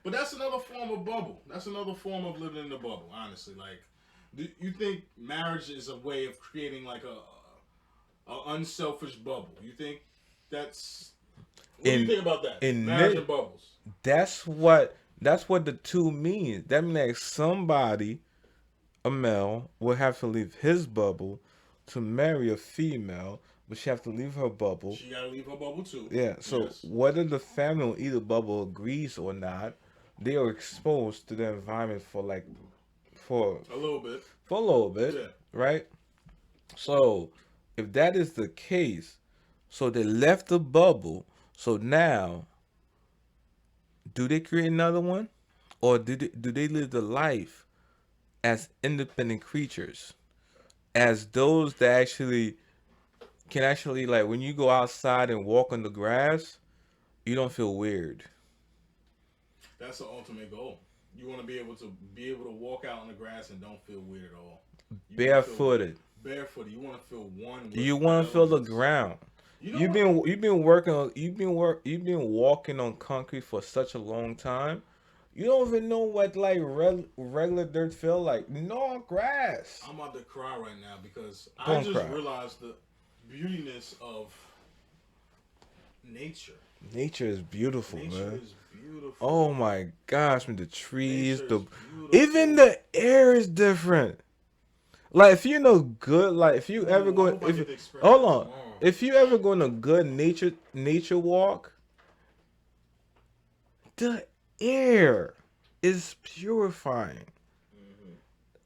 But that's another form of bubble. That's another form of living in a bubble, honestly. Like, do you think marriage is a way of creating like a unselfish bubble? You think that's... What do you think about that? Marriage and bubbles. That's what the two means. That means like somebody, a male, will have to leave his bubble to marry a female, but she have to leave her bubble. She gotta leave her bubble too. Yeah, so Yes. whether the family on either bubble agrees or not, they are exposed to the environment for A little bit. Yeah. right? So if that is the case, so they left the bubble, so now do they create another one? Or do they live the life as independent creatures? As those that can actually, like, when you go outside and walk on the grass, you don't feel weird. That's the ultimate goal. You want to be able to walk out on the grass and don't feel weird at all. Barefooted. Barefooted. You want to feel one. With You want to feel the elements. ground. You know You've been walking on concrete for such a long time. You don't even know what like regular dirt feel like. No grass. I'm about to cry right now because I Don't just cry. realized the beautiness of nature. Nature is beautiful, Nature man. is beautiful. Oh my gosh, man, the trees, Nature the is beautiful. even the air is different. Like if you know good, like if you ever I go, hope I get to if experience hold it on, tomorrow. if you ever go on a good nature walk, the air is purifying.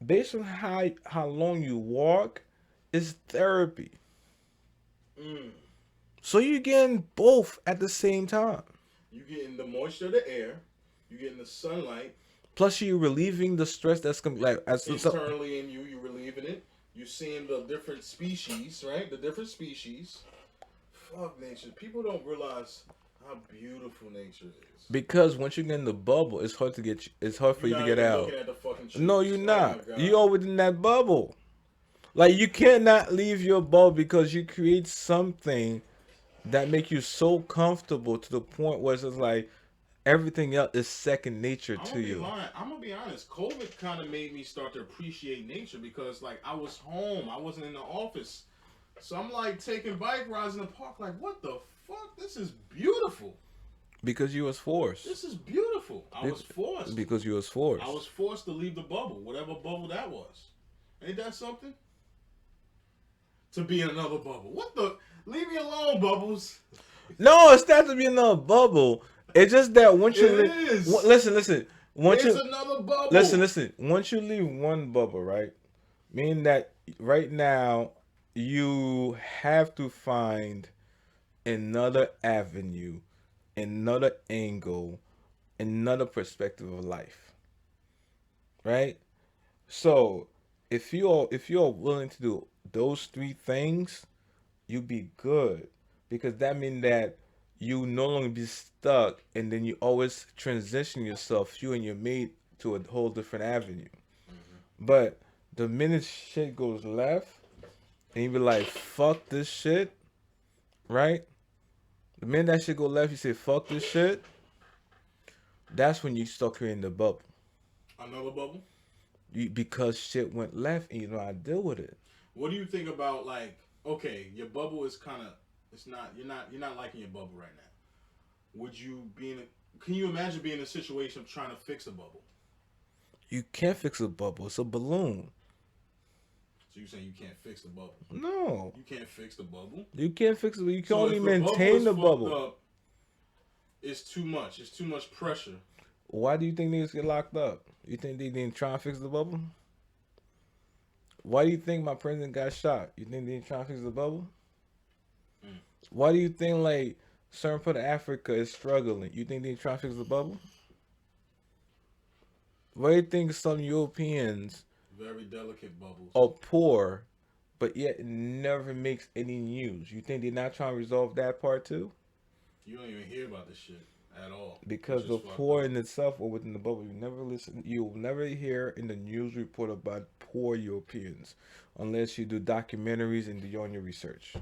Based on how long you walk, is therapy. Mm. So you're getting both at the same time. You getting the moisture of the air. You getting the sunlight Plus, you're relieving the stress that's gonna like as internally in you. You relieving it. You seeing the different species, right? The different species. Fuck nature. People don't realize how beautiful nature is. because once you get in the bubble, it's hard for you to get out. Looking at the fucking trees. No, you're Oh my not. God. You always in that bubble. Like you cannot leave your bubble because you create something that make you so comfortable to the point where it's just like everything else is second nature to you. I'm gonna be honest. COVID kind of made me start to appreciate nature because, like, I was home. I wasn't in the office, so I'm like taking bike rides in the park. Like, what the fuck? This is beautiful. Because you was forced. This is beautiful. I was forced. Because you was forced. I was forced to leave the bubble, whatever bubble that was. Ain't that something? To be in another bubble. What the? Leave me alone, Bubbles. No, it's not to be in a bubble. It's just that once you It is. listen. Once It's you another bubble. listen. Once you leave one bubble, right? Meaning that right now you have to find another avenue, another angle, another perspective of life. Right? So if you're willing to do those three things, you be good. Because that means that you no longer be stuck, and then you always transition yourself, you and your mate, to a whole different avenue. But the minute shit goes left, and you be like, "Fuck this shit," right? The minute that shit go left, you say, "Fuck this shit." That's when you start creating the bubble. Another bubble. Because shit went left, and you know how to deal with it. What do you think about, like, okay, your bubble is kind of, it's not, you're not liking your bubble right now. Would you be in a, can you imagine being in a situation of trying to fix a bubble? You can't fix a bubble. It's a balloon. So you're saying you can't fix the bubble? No. You can't fix the bubble? You can't fix it. You can So only if maintain the bubble. bubble. Up, it's too much. It's too much pressure. Why do you think niggas get locked up? You think they didn't try and fix the bubble? Why do you think my president got shot? You think they didn't try and fix the bubble? Why do you think, like, certain part of Africa is struggling? You think they try and fix the bubble? Why do you think some Europeans Very delicate bubbles. are poor, but yet it never makes any news? You think they're not trying to resolve that part too? You don't even hear about this shit at all. Because the poor in itself or within the bubble, you never listen. You'll never hear in the news report about poor Europeans, unless you do documentaries and do your own research.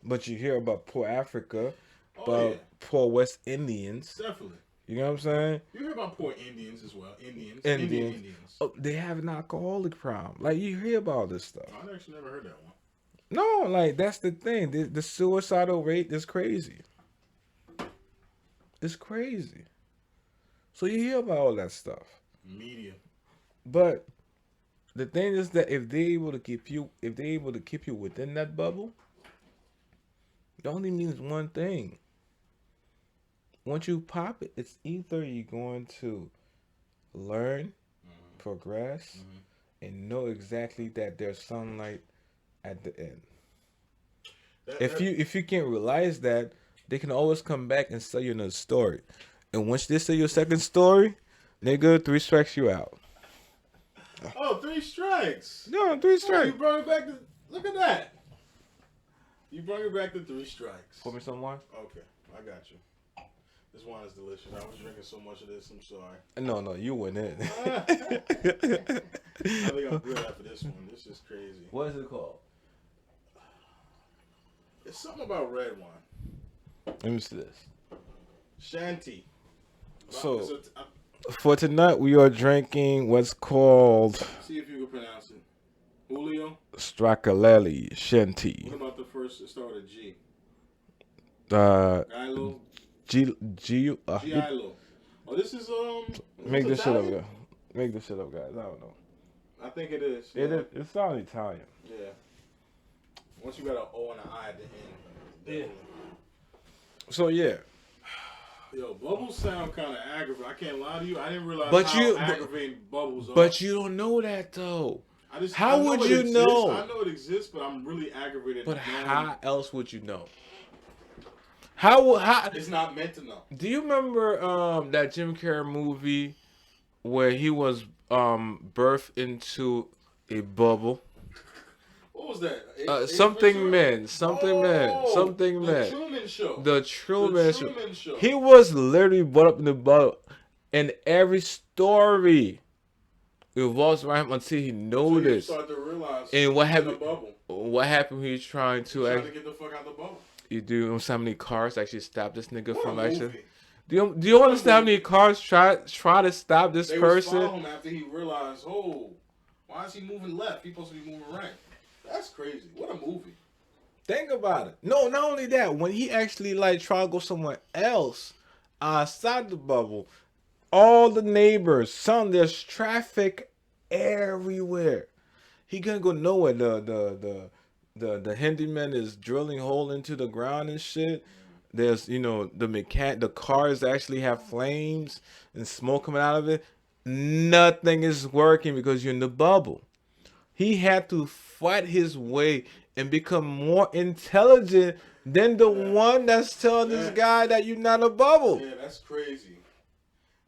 But you hear about poor Africa, about poor West Indians. Definitely. You know what I'm saying? You hear about poor Indians as well. Indians. Oh, they have an alcoholic problem. Like, you hear about this stuff. I actually never heard that one. No, like, that's the thing. The suicidal rate is crazy. It's crazy. So you hear about all that stuff. Media. But the thing is that if they're able to keep you within that bubble, it only means one thing. Once you pop it, it's either you're going to learn, progress, and know exactly that there's sunlight at the end. If you can't realize that, they can always come back and sell you another story. And once they sell your second story, nigga, 3 strikes you out. Oh, 3 strikes. No, 3 strikes. You brought it back to, look at that. You brought it back to 3 strikes. Pour me some wine? Okay, I got you. This wine is delicious. I was drinking so much of this, I'm sorry. No, you went in. I think I'm good after this one. This is crazy. What is it called? It's something about red wine. Let me see this. Shanty. So, for tonight, we are drinking what's called... See if you can pronounce it. Julio? Strakaleli Shanty. What about the first? It started with a G. Gilo. Gilo. Oh, this is Make this shit up, guys. Make this shit up, guys. I don't know. I think it is. It is. It sounds Italian. Yeah. Once you got an O and an I at the end. Definitely. Yeah. So yeah. Yo, bubbles sound kind of aggravating. I can't lie to you. I didn't realize aggravating bubbles are. But you don't know that though. How would you exists. know? I know it exists, but I'm really aggravated. But how else would you know? How? It's not meant to know. Do you remember that Jim Carrey movie where he was birthed into a bubble? What was that? Something Men. The Truman Show. The Truman Show. He was literally brought up in the bubble, and every story revolves around him until he noticed. So you start to realize. And what happened? Bubble. What happened? He was trying to get the fuck out the bubble. You do how many cars actually stopped this nigga what from a actually? Movie. Do you understand how many cars try to stop this person? They him after he realized, oh, why is he moving left? He's supposed to be moving right. That's crazy. What a movie. Think about it. No, not only that. When he actually like try to go somewhere else outside the bubble, all the neighbors, there's traffic everywhere. He couldn't go nowhere. The handyman is drilling hole into the ground and shit. There's the cars actually have flames and smoke coming out of it. Nothing is working because you're in the bubble. He had to fight his way and become more intelligent than the one that's telling this guy that you're not a bubble. Yeah, that's crazy.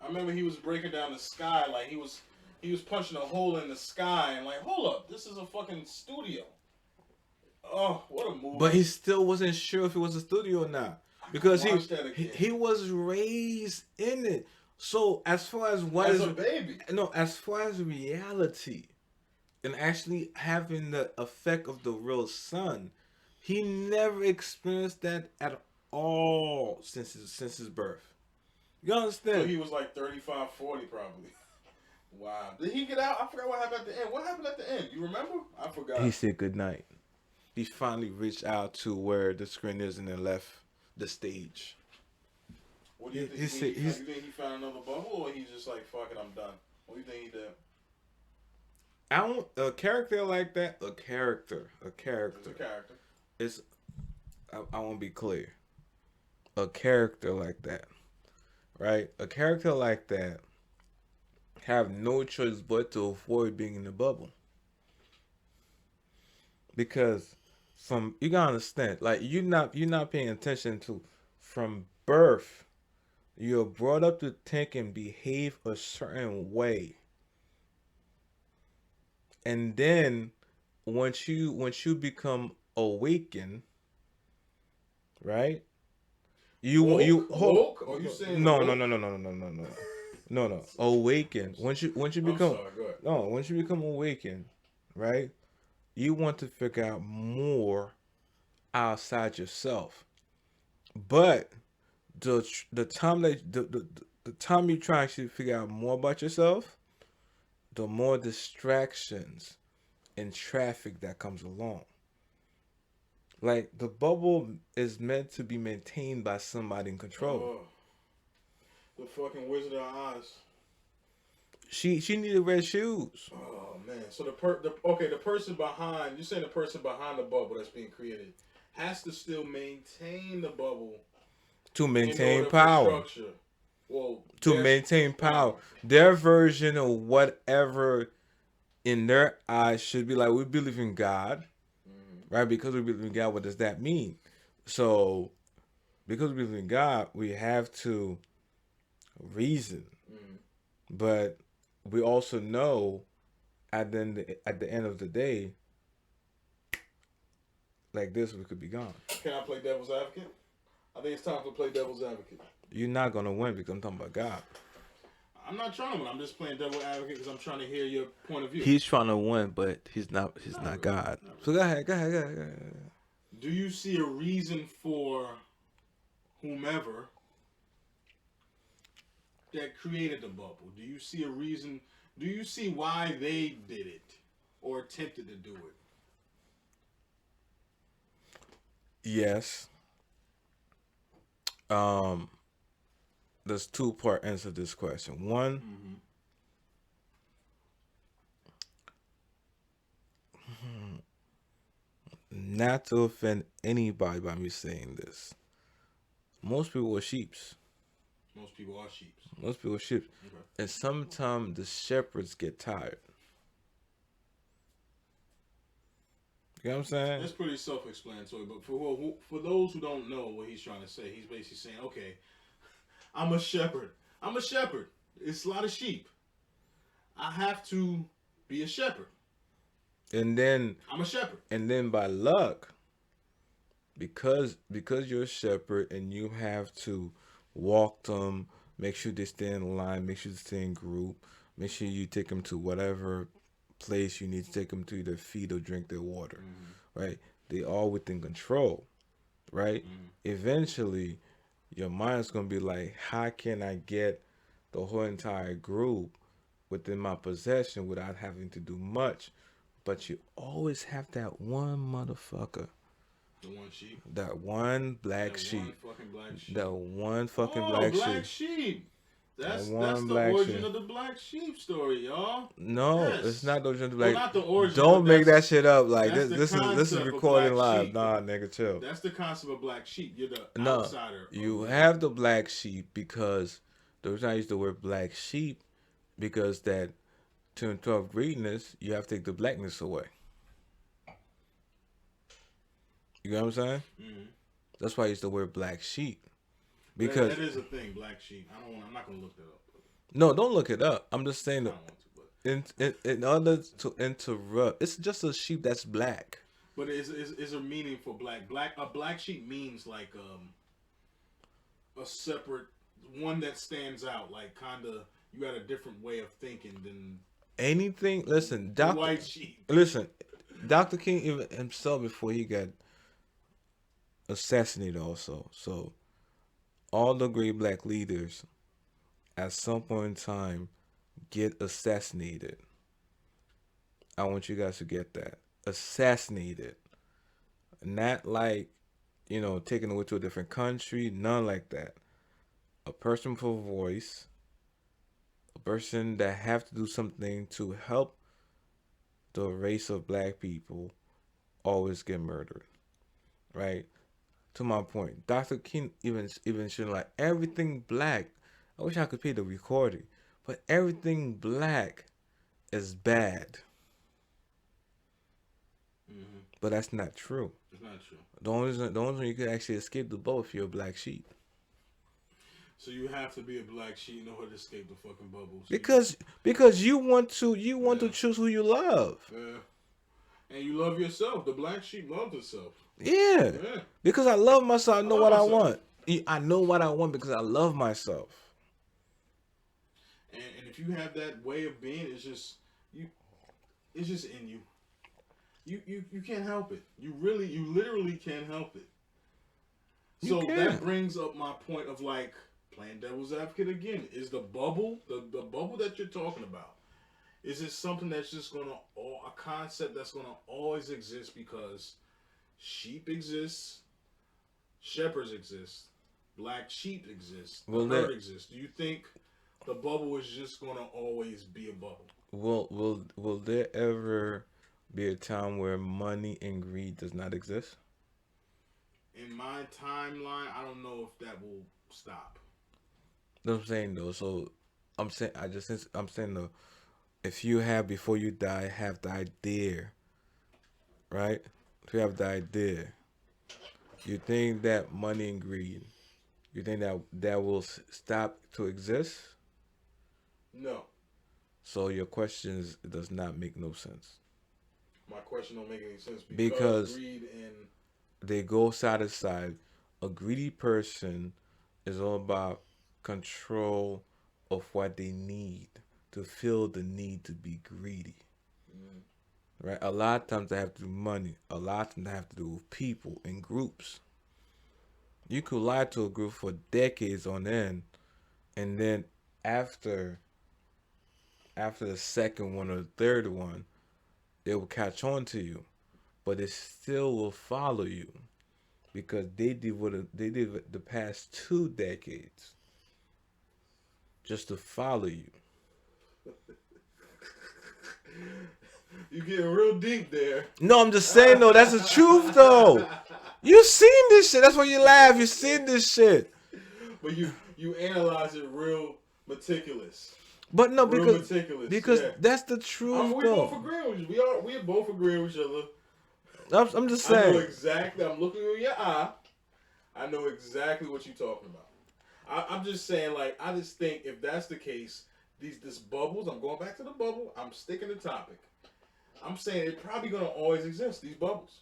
I remember he was breaking down the sky like he was punching a hole in the sky and like, hold up, this is a fucking studio. Oh, what a movie. But he still wasn't sure if it was a studio or not. because Watch that again. he was raised in it. So as far as what As is a baby. no, as far as reality and actually having the effect of the real son, he never experienced that at all since his birth. You So understand? he was like 35, 40 probably. Wow. Did he get out? I forgot what happened at the end. What happened at the end? You remember? I He forgot. said good night. He finally reached out to where the screen is and then left the stage. What do you think? He said You think he found another bubble, or he's just like, fuck it, I'm done? What do you think he did? I don't a character like that. A He's a character. character. It's I want to be clear. A character like that, right? A character like that have no choice but to avoid being in the bubble because from you gotta understand, like you're not paying attention to from birth. You're brought up to think and behave a certain way, and then once you become awakened, right? You Woke? Woke? Or you saying no no woke? no no no no no no no no awaken once you I'm become sorry, go ahead. no once you become awakened, right? You want to figure out more outside yourself, but the time that the time you try to actually figure out more about yourself, the more distractions and traffic that comes along. Like the bubble is meant to be maintained by somebody in control. Oh, the fucking Wizard of Oz. She needed red shoes Oh man. So the person behind, you saying the person behind the bubble that's being created has to still maintain the bubble to in maintain order for power. structure. Well, To there's maintain power. wow. Their version of whatever in their eyes should be like we believe in God, Mm-hmm. right? Because we believe in God, what does that mean? So because we believe in God, we have to reason. Mm-hmm. But we also know at the end of the day, like this, we could be gone. Can I play devil's advocate? I think it's time to play devil's advocate. You're not gonna win because I'm talking about God. I'm not trying to win. I'm just playing devil's advocate because I'm trying to hear your point of view. He's trying to win, but he's not. He's Not not really. God. Not So really. go ahead. Do you see a reason for whomever that created the bubble? Do you see a reason? Do you see why they did it or attempted to do it? Yes. Um. There's two-part answer to this question. One, Mm-hmm. not to offend anybody by me saying this. Most people are sheeps. Most people are sheep. Most people are sheep. Okay. And sometimes the shepherds get tired. You know what I'm saying? That's pretty self-explanatory. But for those who don't know what he's trying to say, he's basically saying, okay, I'm a shepherd. I'm a shepherd. It's a lot of sheep. I have to be a shepherd. And then I'm a shepherd. by luck, because you're a shepherd and you have to walk them, make sure they stay in line, make sure they stay in group, make sure you take them to whatever place you need to take them to either feed or drink their water, right? They all within control, right? Eventually, your mind's gonna be like, how can I get the whole entire group within my possession without having to do much? But you always have that one motherfucker, The one sheep. that one black That sheep, one fucking black sheep. that one fucking Oh, black black sheep. sheep. That's one the black origin sheep. of the black sheep story, y'all. No, Yes. it's not those gender Well, black. not the origin. Don't but make that that's- shit up. Like that's this the is concept of recording black live. sheep. Nah, nigga, chill. That's the concept of black sheep. You're the No, outsider. you of have the black sheep because the reason I use the word black sheep because that to interrupt greatness, you have to take the blackness away. You know what I'm saying? Mhm. That's why I use the word black sheep. That- Because that is a thing, black sheep. I'm not gonna look that up. no, don't look it up. I'm just saying I that don't want to, in order to interrupt, it's just a sheep that's black. but is a meaning for black? A black sheep means like a separate one that stands out? Like kind of you got a different way of thinking than Anything. Listen, the Doctor. white sheep. Listen, Dr. King even himself before he got assassinated also. So all the great black leaders at some point in time get assassinated. I want you guys to get that. Assassinated. Not like, taken away to a different country, none like that. A person with a voice, a person that have to do something to help the race of black people always get murdered. Right? To my point. Dr. King even should like everything black. I wish I could play the recording. But everything black is bad. Mm-hmm. But that's not true. It's not true. The only one you can actually escape the boat if you're a black sheep. So you have to be a black sheep in order to escape the fucking bubble. So Because you want to yeah, choose who you love. yeah. And you love yourself. The black sheep loves itself. Yeah. Yeah, Because I love myself, I I know love what I myself. want. I know what I want because I love myself. And if you have that way of being, it's just you. It's just in you. You can't help it. You literally can't help it. You So that can. brings up my point of like playing devil's advocate again. Is the bubble the bubble that you're talking about? Is it something that's just gonna a concept that's gonna always exist because sheep exists, shepherds exist, black sheep exists, the Will herd that exists? Do you think the bubble is just gonna always be a bubble? will there ever be a time where money and greed does not exist? In my timeline, I don't know if that will stop. That's what I'm saying though. So I'm saying though, if you have before you die have the idea, right? If you have the idea, you think that money and greed, you think that will stop to exist? No, So your questions does not make no sense my question don't make any sense because because greed and they go side to side. A greedy person is all about control of what they need to feel the need to be greedy. mm, Right? A lot of times they have to do money. A lot of times they have to do with people and groups. You could lie to a group for decades on end, and then after after the second one or the third one, they will catch on to you, but it still will follow you because they did the past 2 decades just to follow you. you getting real deep there. No, I'm just saying though, that's the truth though. You seen this shit. That's why you laugh. You seen this shit. But you analyze it real meticulous, But no, real meticulous. because Yeah, that's the truth we both though. agree with you. We both agree with each other. I'm just I know saying. exactly. I'm looking in your eye. I know exactly what you're talking about. I'm just saying, like, I just think if that's the case, this bubbles. I'm going back to the bubble. I'm sticking the topic. I'm saying it's probably gonna always exist. These bubbles.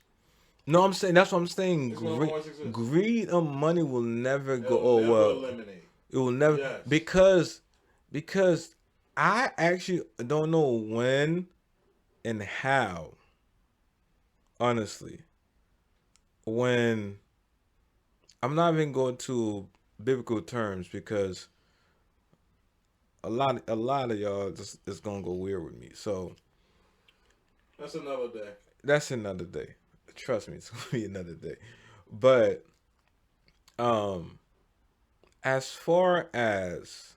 No, I'm saying that's what I'm saying. It's gonna always exist. Greed of money will never go. It'll Oh never well, eliminate. it will never Yes. because I actually don't know when and how. Honestly, when I'm not even going to biblical terms because a lot of y'all just is gonna go weird with me. So That's another day. that's another day. Trust me, it's gonna be another day. But um, as far as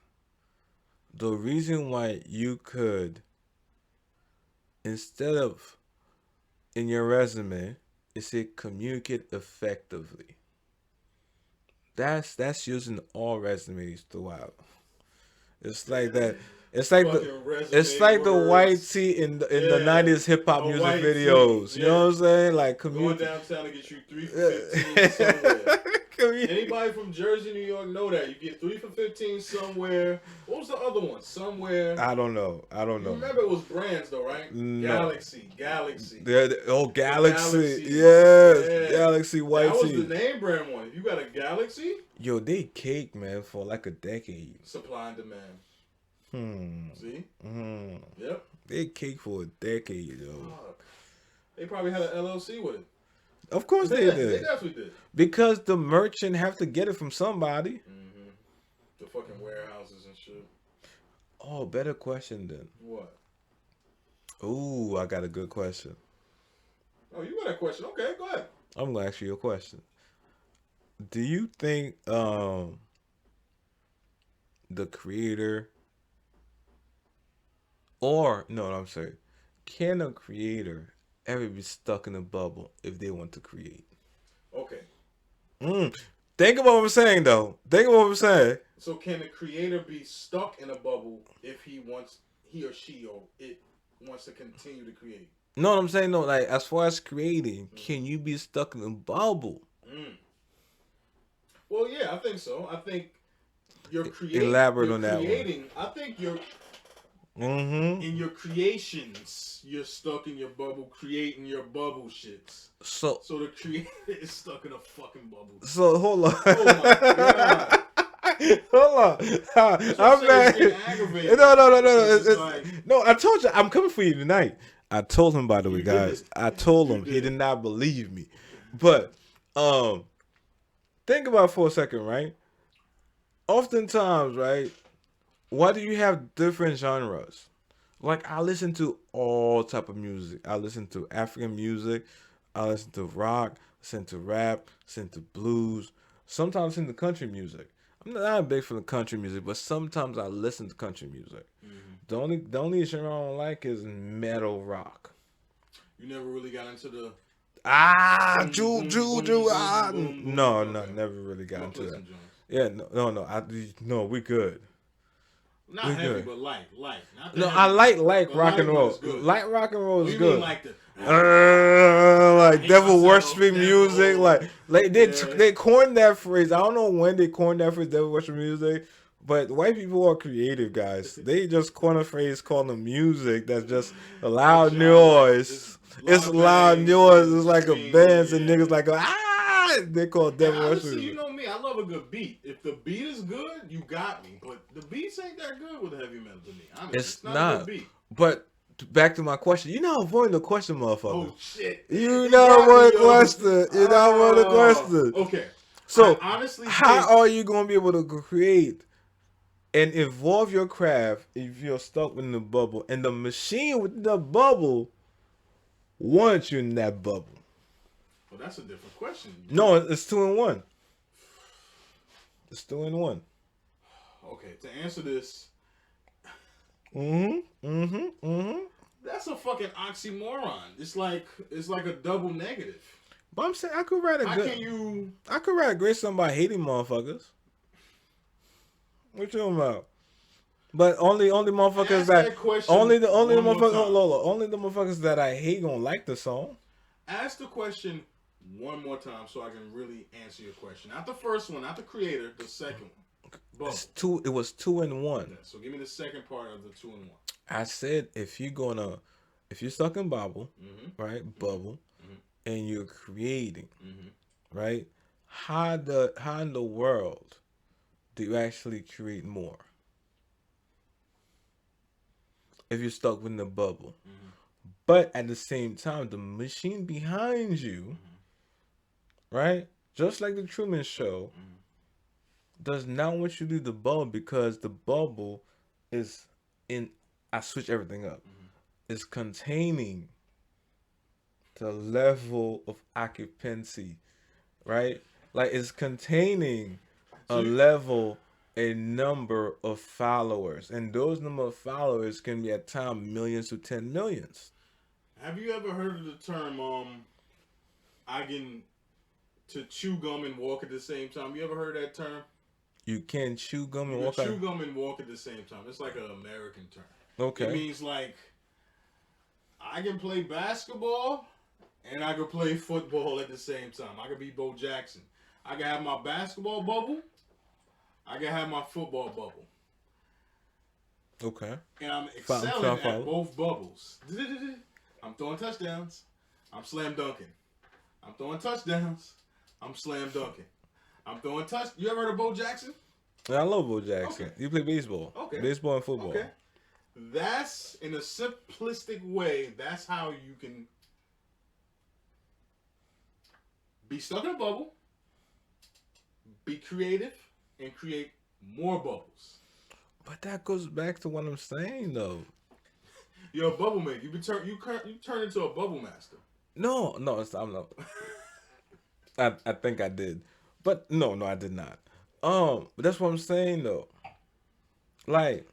the reason why you could instead of in your resume, it said communicate effectively. That's using all resumes throughout. It's like that. It's like the Fucking it's resume like the white words. tee in the Yeah. '90s hip hop A music white tee. videos. You know Yeah. what I'm saying? Like Going community. downtown to get you 315 somewhere. Anybody from Jersey, New York know that. You get 3 for 15 somewhere. What was the other one? Somewhere. I don't know. I don't You know. remember it was brands though, right? No. Galaxy. Oh, The Galaxy. Galaxy. Yes. Yeah. Galaxy That white was the tee. name brand one. If you got a Galaxy, Yo, they cake, man, for like a decade. supply and demand. Hmm. See? Hmm. Yep. They cake for a decade, yo. Fuck. They probably had an LLC with it. Of course they They did. definitely did. Because the merchant have to get it from somebody. Mm-hmm. The fucking warehouses and shit. Oh, better question then. What? Ooh, I got a good question. Oh, you got a question? Okay, go ahead. I'm gonna ask you a question. Do you think the creator or no, I'm sorry, can a creator ever be stuck in a bubble if they want to create? Okay. Mm. Think about what I'm saying though. Think about what I'm saying. So can the creator be stuck in a bubble if he or she or it wants to continue to create? No, what I'm saying no. Like as far as creating, can you be stuck in a bubble? Mm. Well, yeah, I think so. I think you're creating. Elaborate on that one. I think you're Mm-hmm. in your creations. You're stuck in your bubble, creating your bubble shits. So the creator is stuck in a fucking bubble. So hold on. Oh my god. Hold on. I'm mad. No. No, I told you I'm coming for you tonight. I told him, by the way, guys. I told him. He did not believe me. But think about it for a second, right? Oftentimes, right? Why do you have different genres? Like I listen to all type of music. I listen to African music. I listen to rock. Listen to rap. Listen to blues. Sometimes listen to country music. I'm not big for the country music, but sometimes I listen to country music. Mm-hmm. The only genre I don't like is metal rock. You never really got into the No, okay. never really got into that. Some Jones. Yeah, no, we good. Not We heavy, good. but light. Not No, heavy. I like But rock and light roll. is good. Light rock and roll Oh, is you good. mean like the Like hate devil myself, worshiping devil. music, like Yeah. they coined that phrase. I don't know when they coined that phrase, devil worshiping music, but white people are creative, guys. They just coined a phrase called the music that's just a loud noise. It's loud noise. It's like a bands and niggas like they call it devil worshiping Honestly, you music. know me, I love a good beat. If the beat is good, you got me. But the beats ain't that good with heavy metal to me. Honestly, It's not a not. good beat. But back to my question. You know, avoiding the question, motherfucker. Oh shit! You got know me, what yo. question. You know what the question. Okay. So I honestly how think are you gonna be able to create and evolve your craft if you're stuck in the bubble and the machine within the bubble wants you in that bubble? well, that's a different question. No, it's 2-in-1. It's 2-in-1. Okay, to answer this, Mm-hmm. that's a fucking oxymoron. It's like a double negative. But I'm saying I could write a How good. can you? I could write a great song about hating motherfuckers. What you talking about? But only motherfuckers Ask that that question only the one more motherfuckers time. only the motherfuckers that I hate gonna like the song. Ask the question one more time so I can really answer your question. Not the first one, not the creator, the second one. Both. It was 2-in-1. Okay, so give me the second part of the 2-in-1. I said if you're stuck in bubble, Mm-hmm. right? Bubble, and you're creating, Mm-hmm. right? How in the world do you actually create more? If you're stuck in the bubble. Mm-hmm. But at the same time, the machine behind you, right? Just like the Truman Show, does not want you to leave the bubble because the bubble is in. I switch everything up. It's containing the level of occupancy, right? Like it's containing a level, a number of followers, and those number of followers can be at times millions to 10 millions. Have you ever heard of the term I can to chew gum and walk at the same time? You ever heard that term? You can chew gum and You walk can out. chew gum and walk at the same time. It's like an American term. Okay. It means like I can play basketball and I can play football at the same time. I can be Bo Jackson. I can have my basketball bubble. I can have my football bubble. Okay. And I'm I'm trying excelling to at follow. both bubbles. I'm throwing touchdowns. I'm slam dunking. I'm throwing touchdowns. I'm slam dunking. I'm throwing touch. You ever heard of Bo Jackson? And I love Bo Jackson. Okay. You play baseball. Okay. Baseball and football. Okay. That's in a simplistic way. That's how you can be stuck in a bubble, be creative, and create more bubbles. But that goes back to what I'm saying, though. You're a bubble maker. You turn into a bubble master. No, I'm not. I think I did, but no, I did not. But that's what I'm saying though. Like,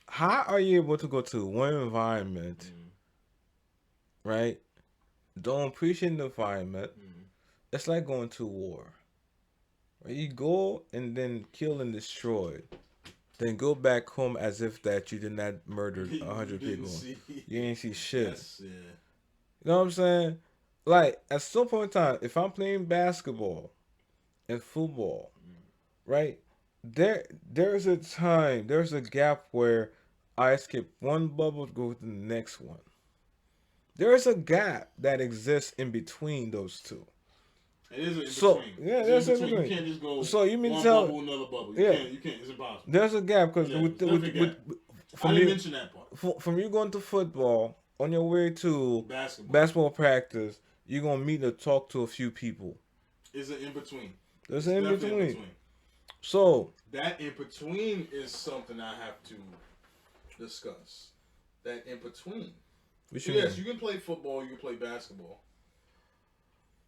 how are you able to go to one environment, right? Don't appreciate the environment. It's like going to war. Right? You go and then kill and destroy, then go back home as if that you did not murder 100 people. You ain't see shit. Yes, yeah. You know what I'm saying? Like, at some point in time, if I'm playing basketball and football, right? There's a time, there's a gap where I skip one bubble to go to the next one. There's a gap that exists in between those two. It is in So between. yeah, It's there's in in between. between. You can't just go So you mean one tell bubble, another bubble. yeah. You can't. It's impossible. There's a gap because Yeah, with definitely I from didn't you mention that part. from you going to football on your way to Basketball practice, you're gonna meet and talk to a few people. is an in between. There's It's an in definitely between. So that in between is something I have to discuss. That in between. what So you yes, mean? you can play football, you can play basketball.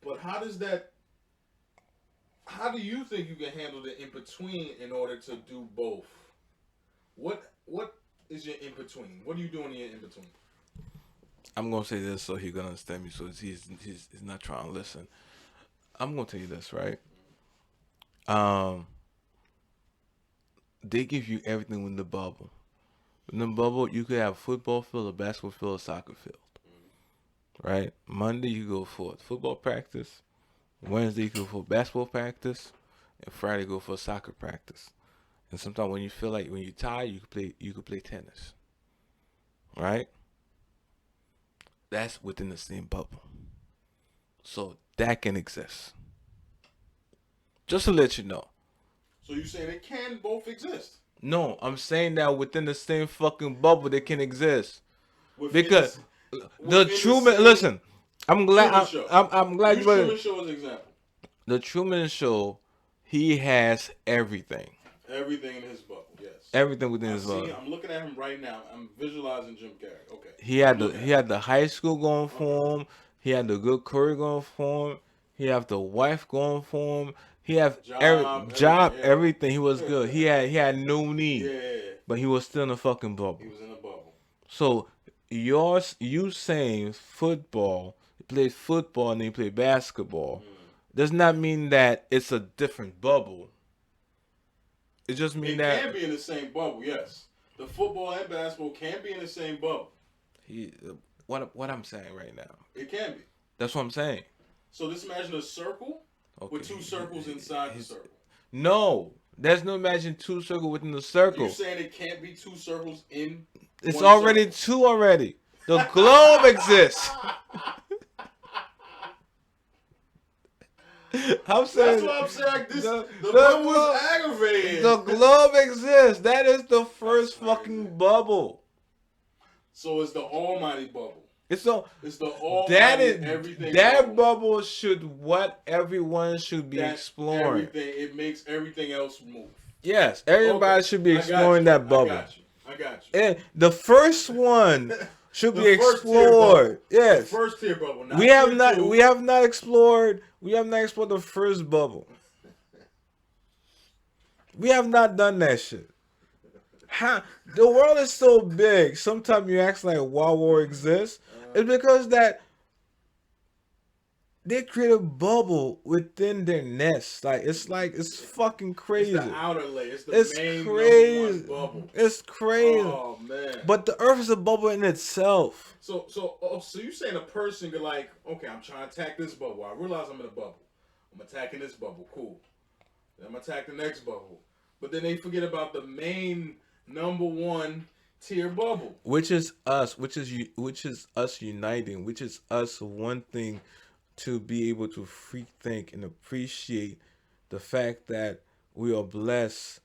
But how does that? How do you think you can handle the in between in order to do both? What is your in between? What are you doing in your in between? I'm gonna say this so he gonna understand me. So he's not trying to listen. I'm gonna tell you this, right? Um, they give you everything in the bubble. In the bubble, you could have a football field, a basketball field, a soccer field, right? Monday you go for football practice. Wednesday you go for basketball practice, and Friday you go for soccer practice. And sometimes when you feel like when you're tired, you could play tennis, right? That's within the same bubble, so that can exist. Just to let you know. So you saying it can both exist? No, I'm saying that within the same fucking bubble they can exist. Within Because the, the within Truman, same listen, I'm glad, Truman Show. I'm glad Use you. Truman Show as an example. The Truman Show, he has everything, Everything in his bubble. Yes. everything within his bubble. I'm looking at him right now. I'm visualizing Jim Carrey. Okay. He had the high school going for him. He had the good career going for him. He had the wife going for him. He had Job, everything. He was good. He had no need, Yeah. but he was still in a fucking bubble. He was in a bubble. So you saying football, you play football and then you play basketball, does not mean that it's a different bubble. It just means that it can be in the same bubble. Yes, the football and basketball can be in the same bubble. What I'm saying right now. It can be. That's what I'm saying. So just imagine a circle with two circles inside the circle. No, there's no imagine two circles within the circle. You're saying it can't be two circles in. It's one already circle. two already. The globe exists. I'm saying That's why I'm saying like this. The the bubble globe- is aggravating. The globe exists. That is the first That's fucking crazy. bubble. So it's the almighty bubble. It's so It's the almighty that is everything. that bubble should what everyone should be That exploring. Everything, it makes everything else move. Yes, everybody Okay, should be I got exploring you. that bubble. I got you. And the first one should The be first tier explored. bubble. Yes. The first tier bubble. Not We have tier not two. we have not explored the first bubble. We have not done that shit. How the world is so big, sometimes you ask like why war exists. It's because that they create a bubble within their nest. It's fucking crazy. It's the outer layer. It's the It's main crazy. number one bubble. It's crazy. Oh man. But the earth is a bubble in itself. So you saying a person could like, okay, I'm trying to attack this bubble. I realize I'm in a bubble. I'm attacking this bubble. Cool. Then I'm attack the next bubble. But then they forget about the main number one tier bubble. Which is us, which is us uniting, which is us wanting to be able to free think and appreciate the fact that we are blessed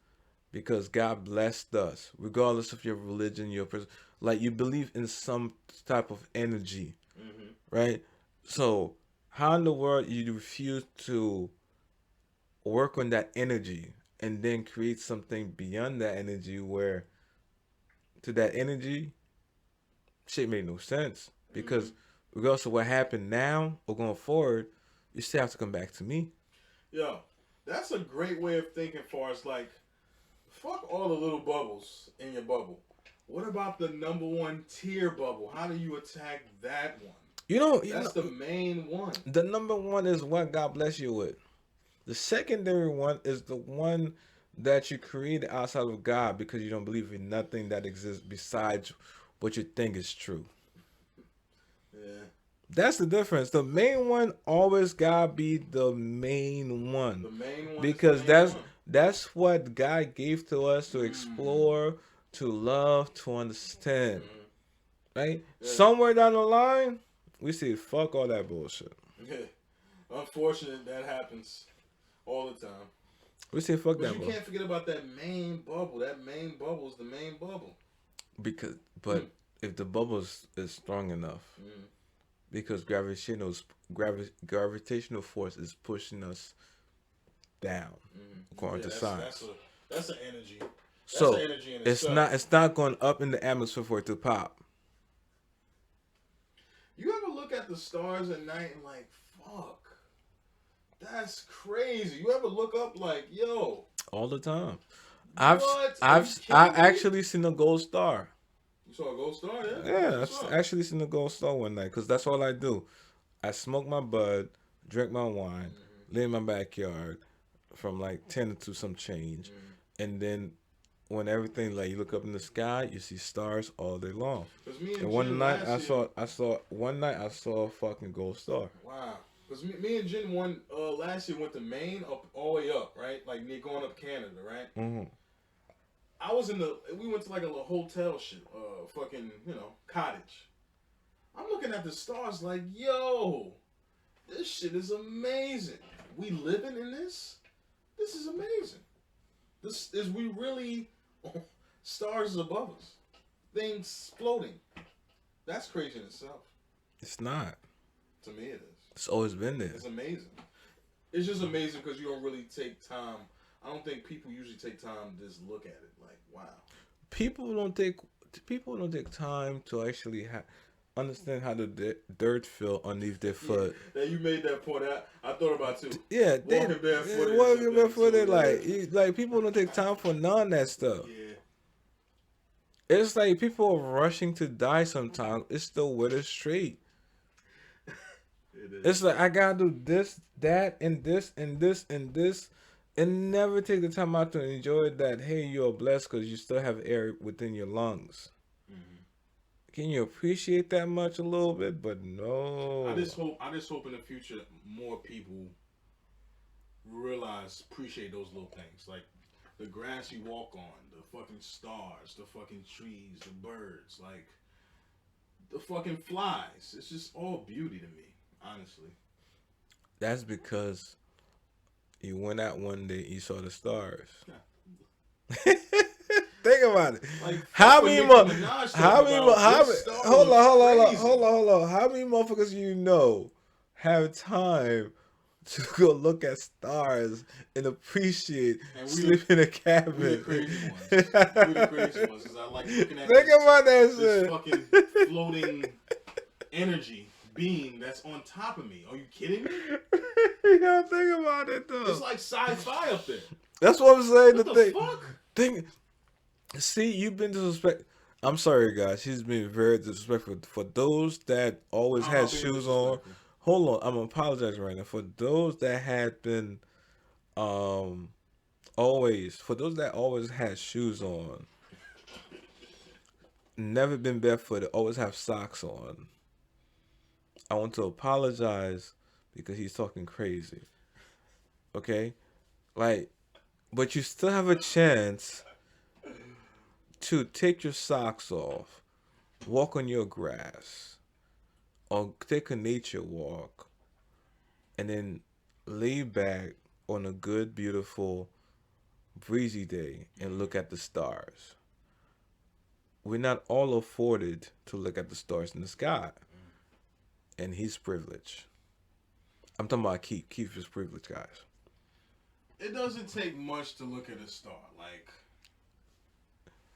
because God blessed us, regardless of your religion, your person. Like you believe in some type of energy, Mm-hmm. right? So how in the world you refuse to work on that energy and then create something beyond that energy where to that energy shit made no sense Mm-hmm. because regardless of what happened now or going forward, you still have to come back to me. Yo, that's a great way of thinking for us. Like, fuck all the little bubbles in your bubble. What about the number one tier bubble? How do you attack that one? You know, That's the main one. the number one is what God bless you with. The secondary one is the one that you created outside of God because you don't believe in nothing that exists besides what you think is true. Yeah. That's the difference. The main one always gotta be the main one The main one is the because main one. that's what God gave to us to Mm. explore, to love, to understand. Mm. Right? Yeah. Somewhere down the line, we say fuck all that bullshit. Yeah. Unfortunate that happens all the time. We say fuck But that you bullshit can't forget about that main bubble. That main bubble is the main bubble. because, Mm. but if the bubble is strong enough, Mm. because gravitational force is pushing us down Mm. according Yeah, to science. that's an energy. That's an So energy in it's itself. not going up in the atmosphere for it to pop You ever look at the stars at night and like, fuck, that's crazy. You ever look up like, yo, all the time. what? Are you I kidding me? actually seen a gold star. You saw a ghost star, yeah? That's Yeah, what's I've up. actually seen a gold star one night because that's all I do. I smoke my bud, drink my wine, Mm-hmm. lay in my backyard from like 10 to some change, Mm-hmm. and then when everything like you look up in the sky, you see stars all day long. Because me And and one Jen night last year, I saw a fucking gold star. wow. Because me and Jen last year went to Maine up all the way up, right? Like near going up Canada, right? Hmm. We went to like a little hotel shit, fucking, cottage. I'm looking at the stars like, yo, this shit is amazing. We living in this? This is amazing. This is we really stars above us. Things floating. That's crazy in itself. It's not. To me it is. It's always been there. It's amazing. It's just amazing because you don't really take time. I don't think people usually take time to just look at it like, wow. People don't take people don't take time to actually understand how the dirt feel underneath their Yeah, foot. that you made that point. I thought about too. Yeah, Walking barefooted. walking barefooted. Like, Yeah. like people don't take time for none of that stuff. Yeah. It's like people are rushing to die. Sometimes it's still with it straight. It is. It's like I gotta do this, that, and this, and this, and this, and never take the time out to enjoy that. Hey, you're blessed because you still have air within your lungs. Mm-hmm. Can you appreciate that much a little bit? But no. I just hope in the future more people appreciate those little things, like the grass you walk on, the fucking stars, the fucking trees, the birds, like the fucking flies. It's just all beauty to me, honestly. That's because you went out one day, you saw the stars. Think about it. Like How fuck what many Nicki more? Minaj How talking many about. more? How many? This star Hold on, was crazy. hold on. How many motherfuckers you know have time to go look at stars and appreciate And sleep in a we cabin? the crazy ones. We the crazy ones. Cause I like looking at Think about that this shit. fucking floating energy being that's on top of me. Are you kidding me? You gotta think about it though. It's like sci-fi up there. That's what I'm saying. What the fuck? Thing. See, you've been disrespect. I'm sorry, guys. She's been very disrespectful. For those that always I'm had not being shoes on, disrespectful. hold on. I'm apologizing right now. For those that had been, um, for those that always had shoes on, never been barefooted, always have socks on. I want to apologize because he's talking crazy. Okay, like, but you still have a chance to take your socks off, walk on your grass, or take a nature walk, and then lay back on a good, beautiful, breezy day and look at the stars. We're not all afforded to look at the stars in the sky, and he's privileged. I'm talking about Keith. Keith is privileged, guys. It doesn't take much to look at a star. Like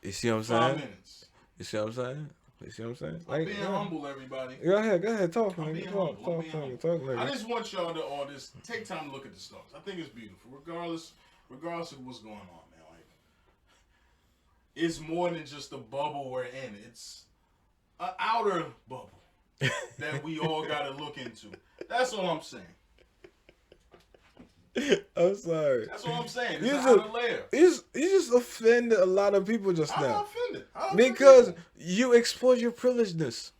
You see what I'm saying? 5 minutes. You see what I'm saying? You see what I'm saying? I'm Like, being yeah. humble, everybody. Go ahead, talk, I'm nigga, being talk, humble. I'm talk, being talk, humble. talk, I nigga. just want y'all to all this take time to look at the stars. I think it's beautiful, regardless of what's going on, man. Like it's more than just a bubble we're in. It's an outer bubble that we all got to look into. That's all I'm saying. I'm sorry. That's all I'm saying. It's You an just, outer layer. you just offended a lot of people just I'm now not offended. because you expose your privilegedness.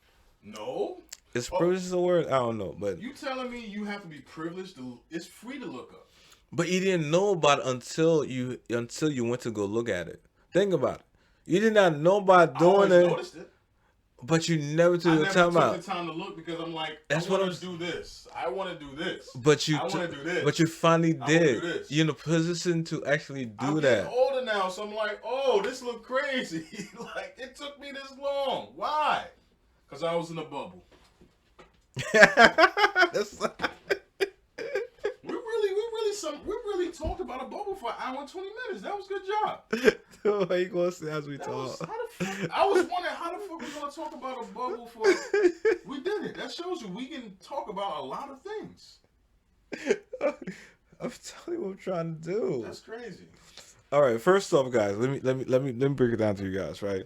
No. Is Oh, privilege a word? I don't know, but you telling me you have to be privileged to? It's free to look up. you didn't know about it until you went to go look at it. Think about it. You did not know about I doing always it, noticed it. but you never took I the never time took out. the time to look because I'm like, That's I what want I'm. to do this. I want to do this. But you, I want to do this. but you finally I want to did. do this. You're in a position to actually I'm do getting that. older now, so I'm like, oh, this look crazy. Like it took me this long. Why? Because I was in a bubble. That's, We really talked about a bubble for an hour and 20 minutes. That was a good job. how you gonna say as we That was, talk? how the fuck, I was wondering how the fuck we're gonna talk about a bubble for. We did it. That shows you we can talk about a lot of things. I'm telling you what I'm trying to do. That's crazy. All right, first off, guys, let me break it down to you guys, right?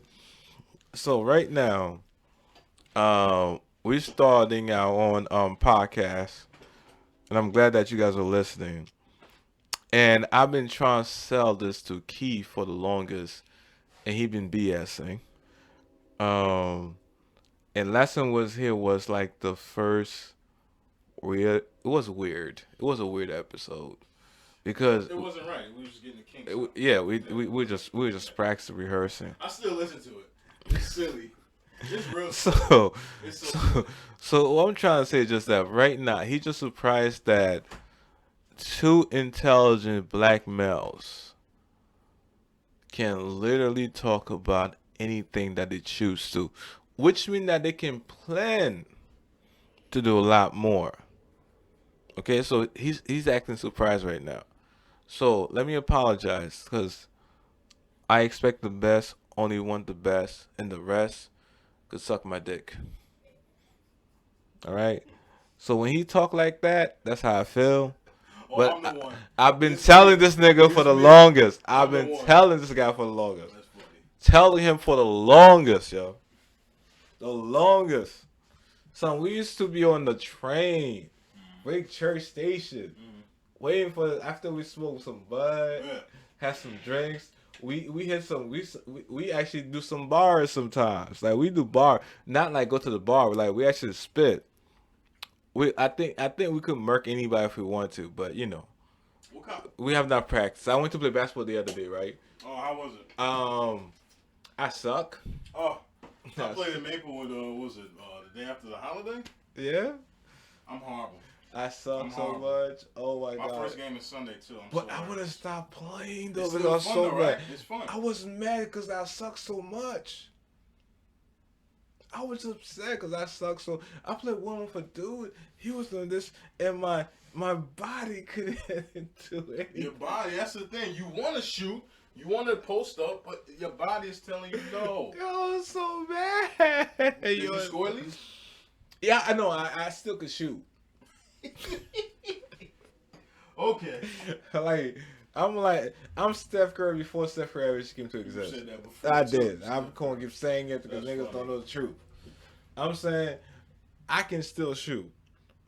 So right now, we're starting our own podcast, and I'm glad that you guys are listening. And I've been trying to sell this to Keith for the longest, and he been BSing. Um, and lesson was here was like the first weird. It was weird. It was a weird episode because It wasn't right. We were just getting the kinks. Out. yeah, we were just practicing rehearsing. I still listen to it. It's silly. It's real. So It's so so what I'm trying to say is just that right now he just surprised that two intelligent black males can literally talk about anything that they choose to, which means that they can plan to do a lot more. Okay, so he's acting surprised right now. So let me apologize because I expect the best, only want the best, and the rest could suck my dick. All right. So when he talk like that, that's how I feel. Oh, But I'm the one. I've been It's telling me. this nigga for It's the me. longest. I've I'm the been one. telling this guy for the longest. That's funny. Telling him for the longest, yo. The longest. Son, we used to be on the train, Wake Church Station, waiting for after we smoked some bud, Yeah. had some drinks. We hit some we actually do some bars sometimes. Like we do bar, not like go to the bar, but like we actually spit. I think we could murk anybody if we want to, but you know, What kind? we have not practiced. I went to play basketball the other day, right? Oh, how was it? I suck. Oh, I played in Maplewood. Was it the day after the holiday? Yeah, I'm horrible. I suck I'm so horrible. much. Oh my My god. first game is Sunday too. But I would have stopped playing though It's because still I was fun so though, mad. right? It's fun. I was mad because I suck so much. I was upset because I suck so. I played one for dude. He was doing this, and my body couldn't do anything. Your body. That's the thing. You want to shoot. You want to post up, but your body is telling you no. Yo, I was so mad. Did you score at least? Yeah, I know. I still could shoot. Okay. I'm Steph Curry before Steph Curry ever came to You exist. said that before. I So- did. so- I'm going to keep saying it because That's niggas funny. don't know the truth. I'm saying I can still shoot,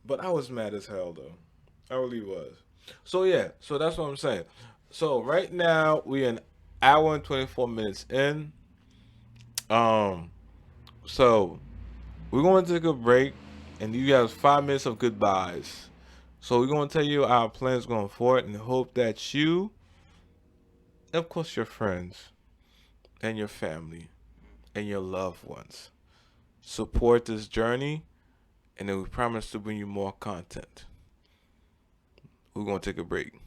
but I was mad as hell though. I really was. So yeah, so that's what I'm saying. So right now we an hour and 24 minutes in. So we're going to take a break, and you have 5 minutes of goodbyes. So we're gonna tell you our plans going forward, and hope that you, of course, your friends and your family and your loved ones support this journey, and then we promise to bring you more content. We're gonna take a break.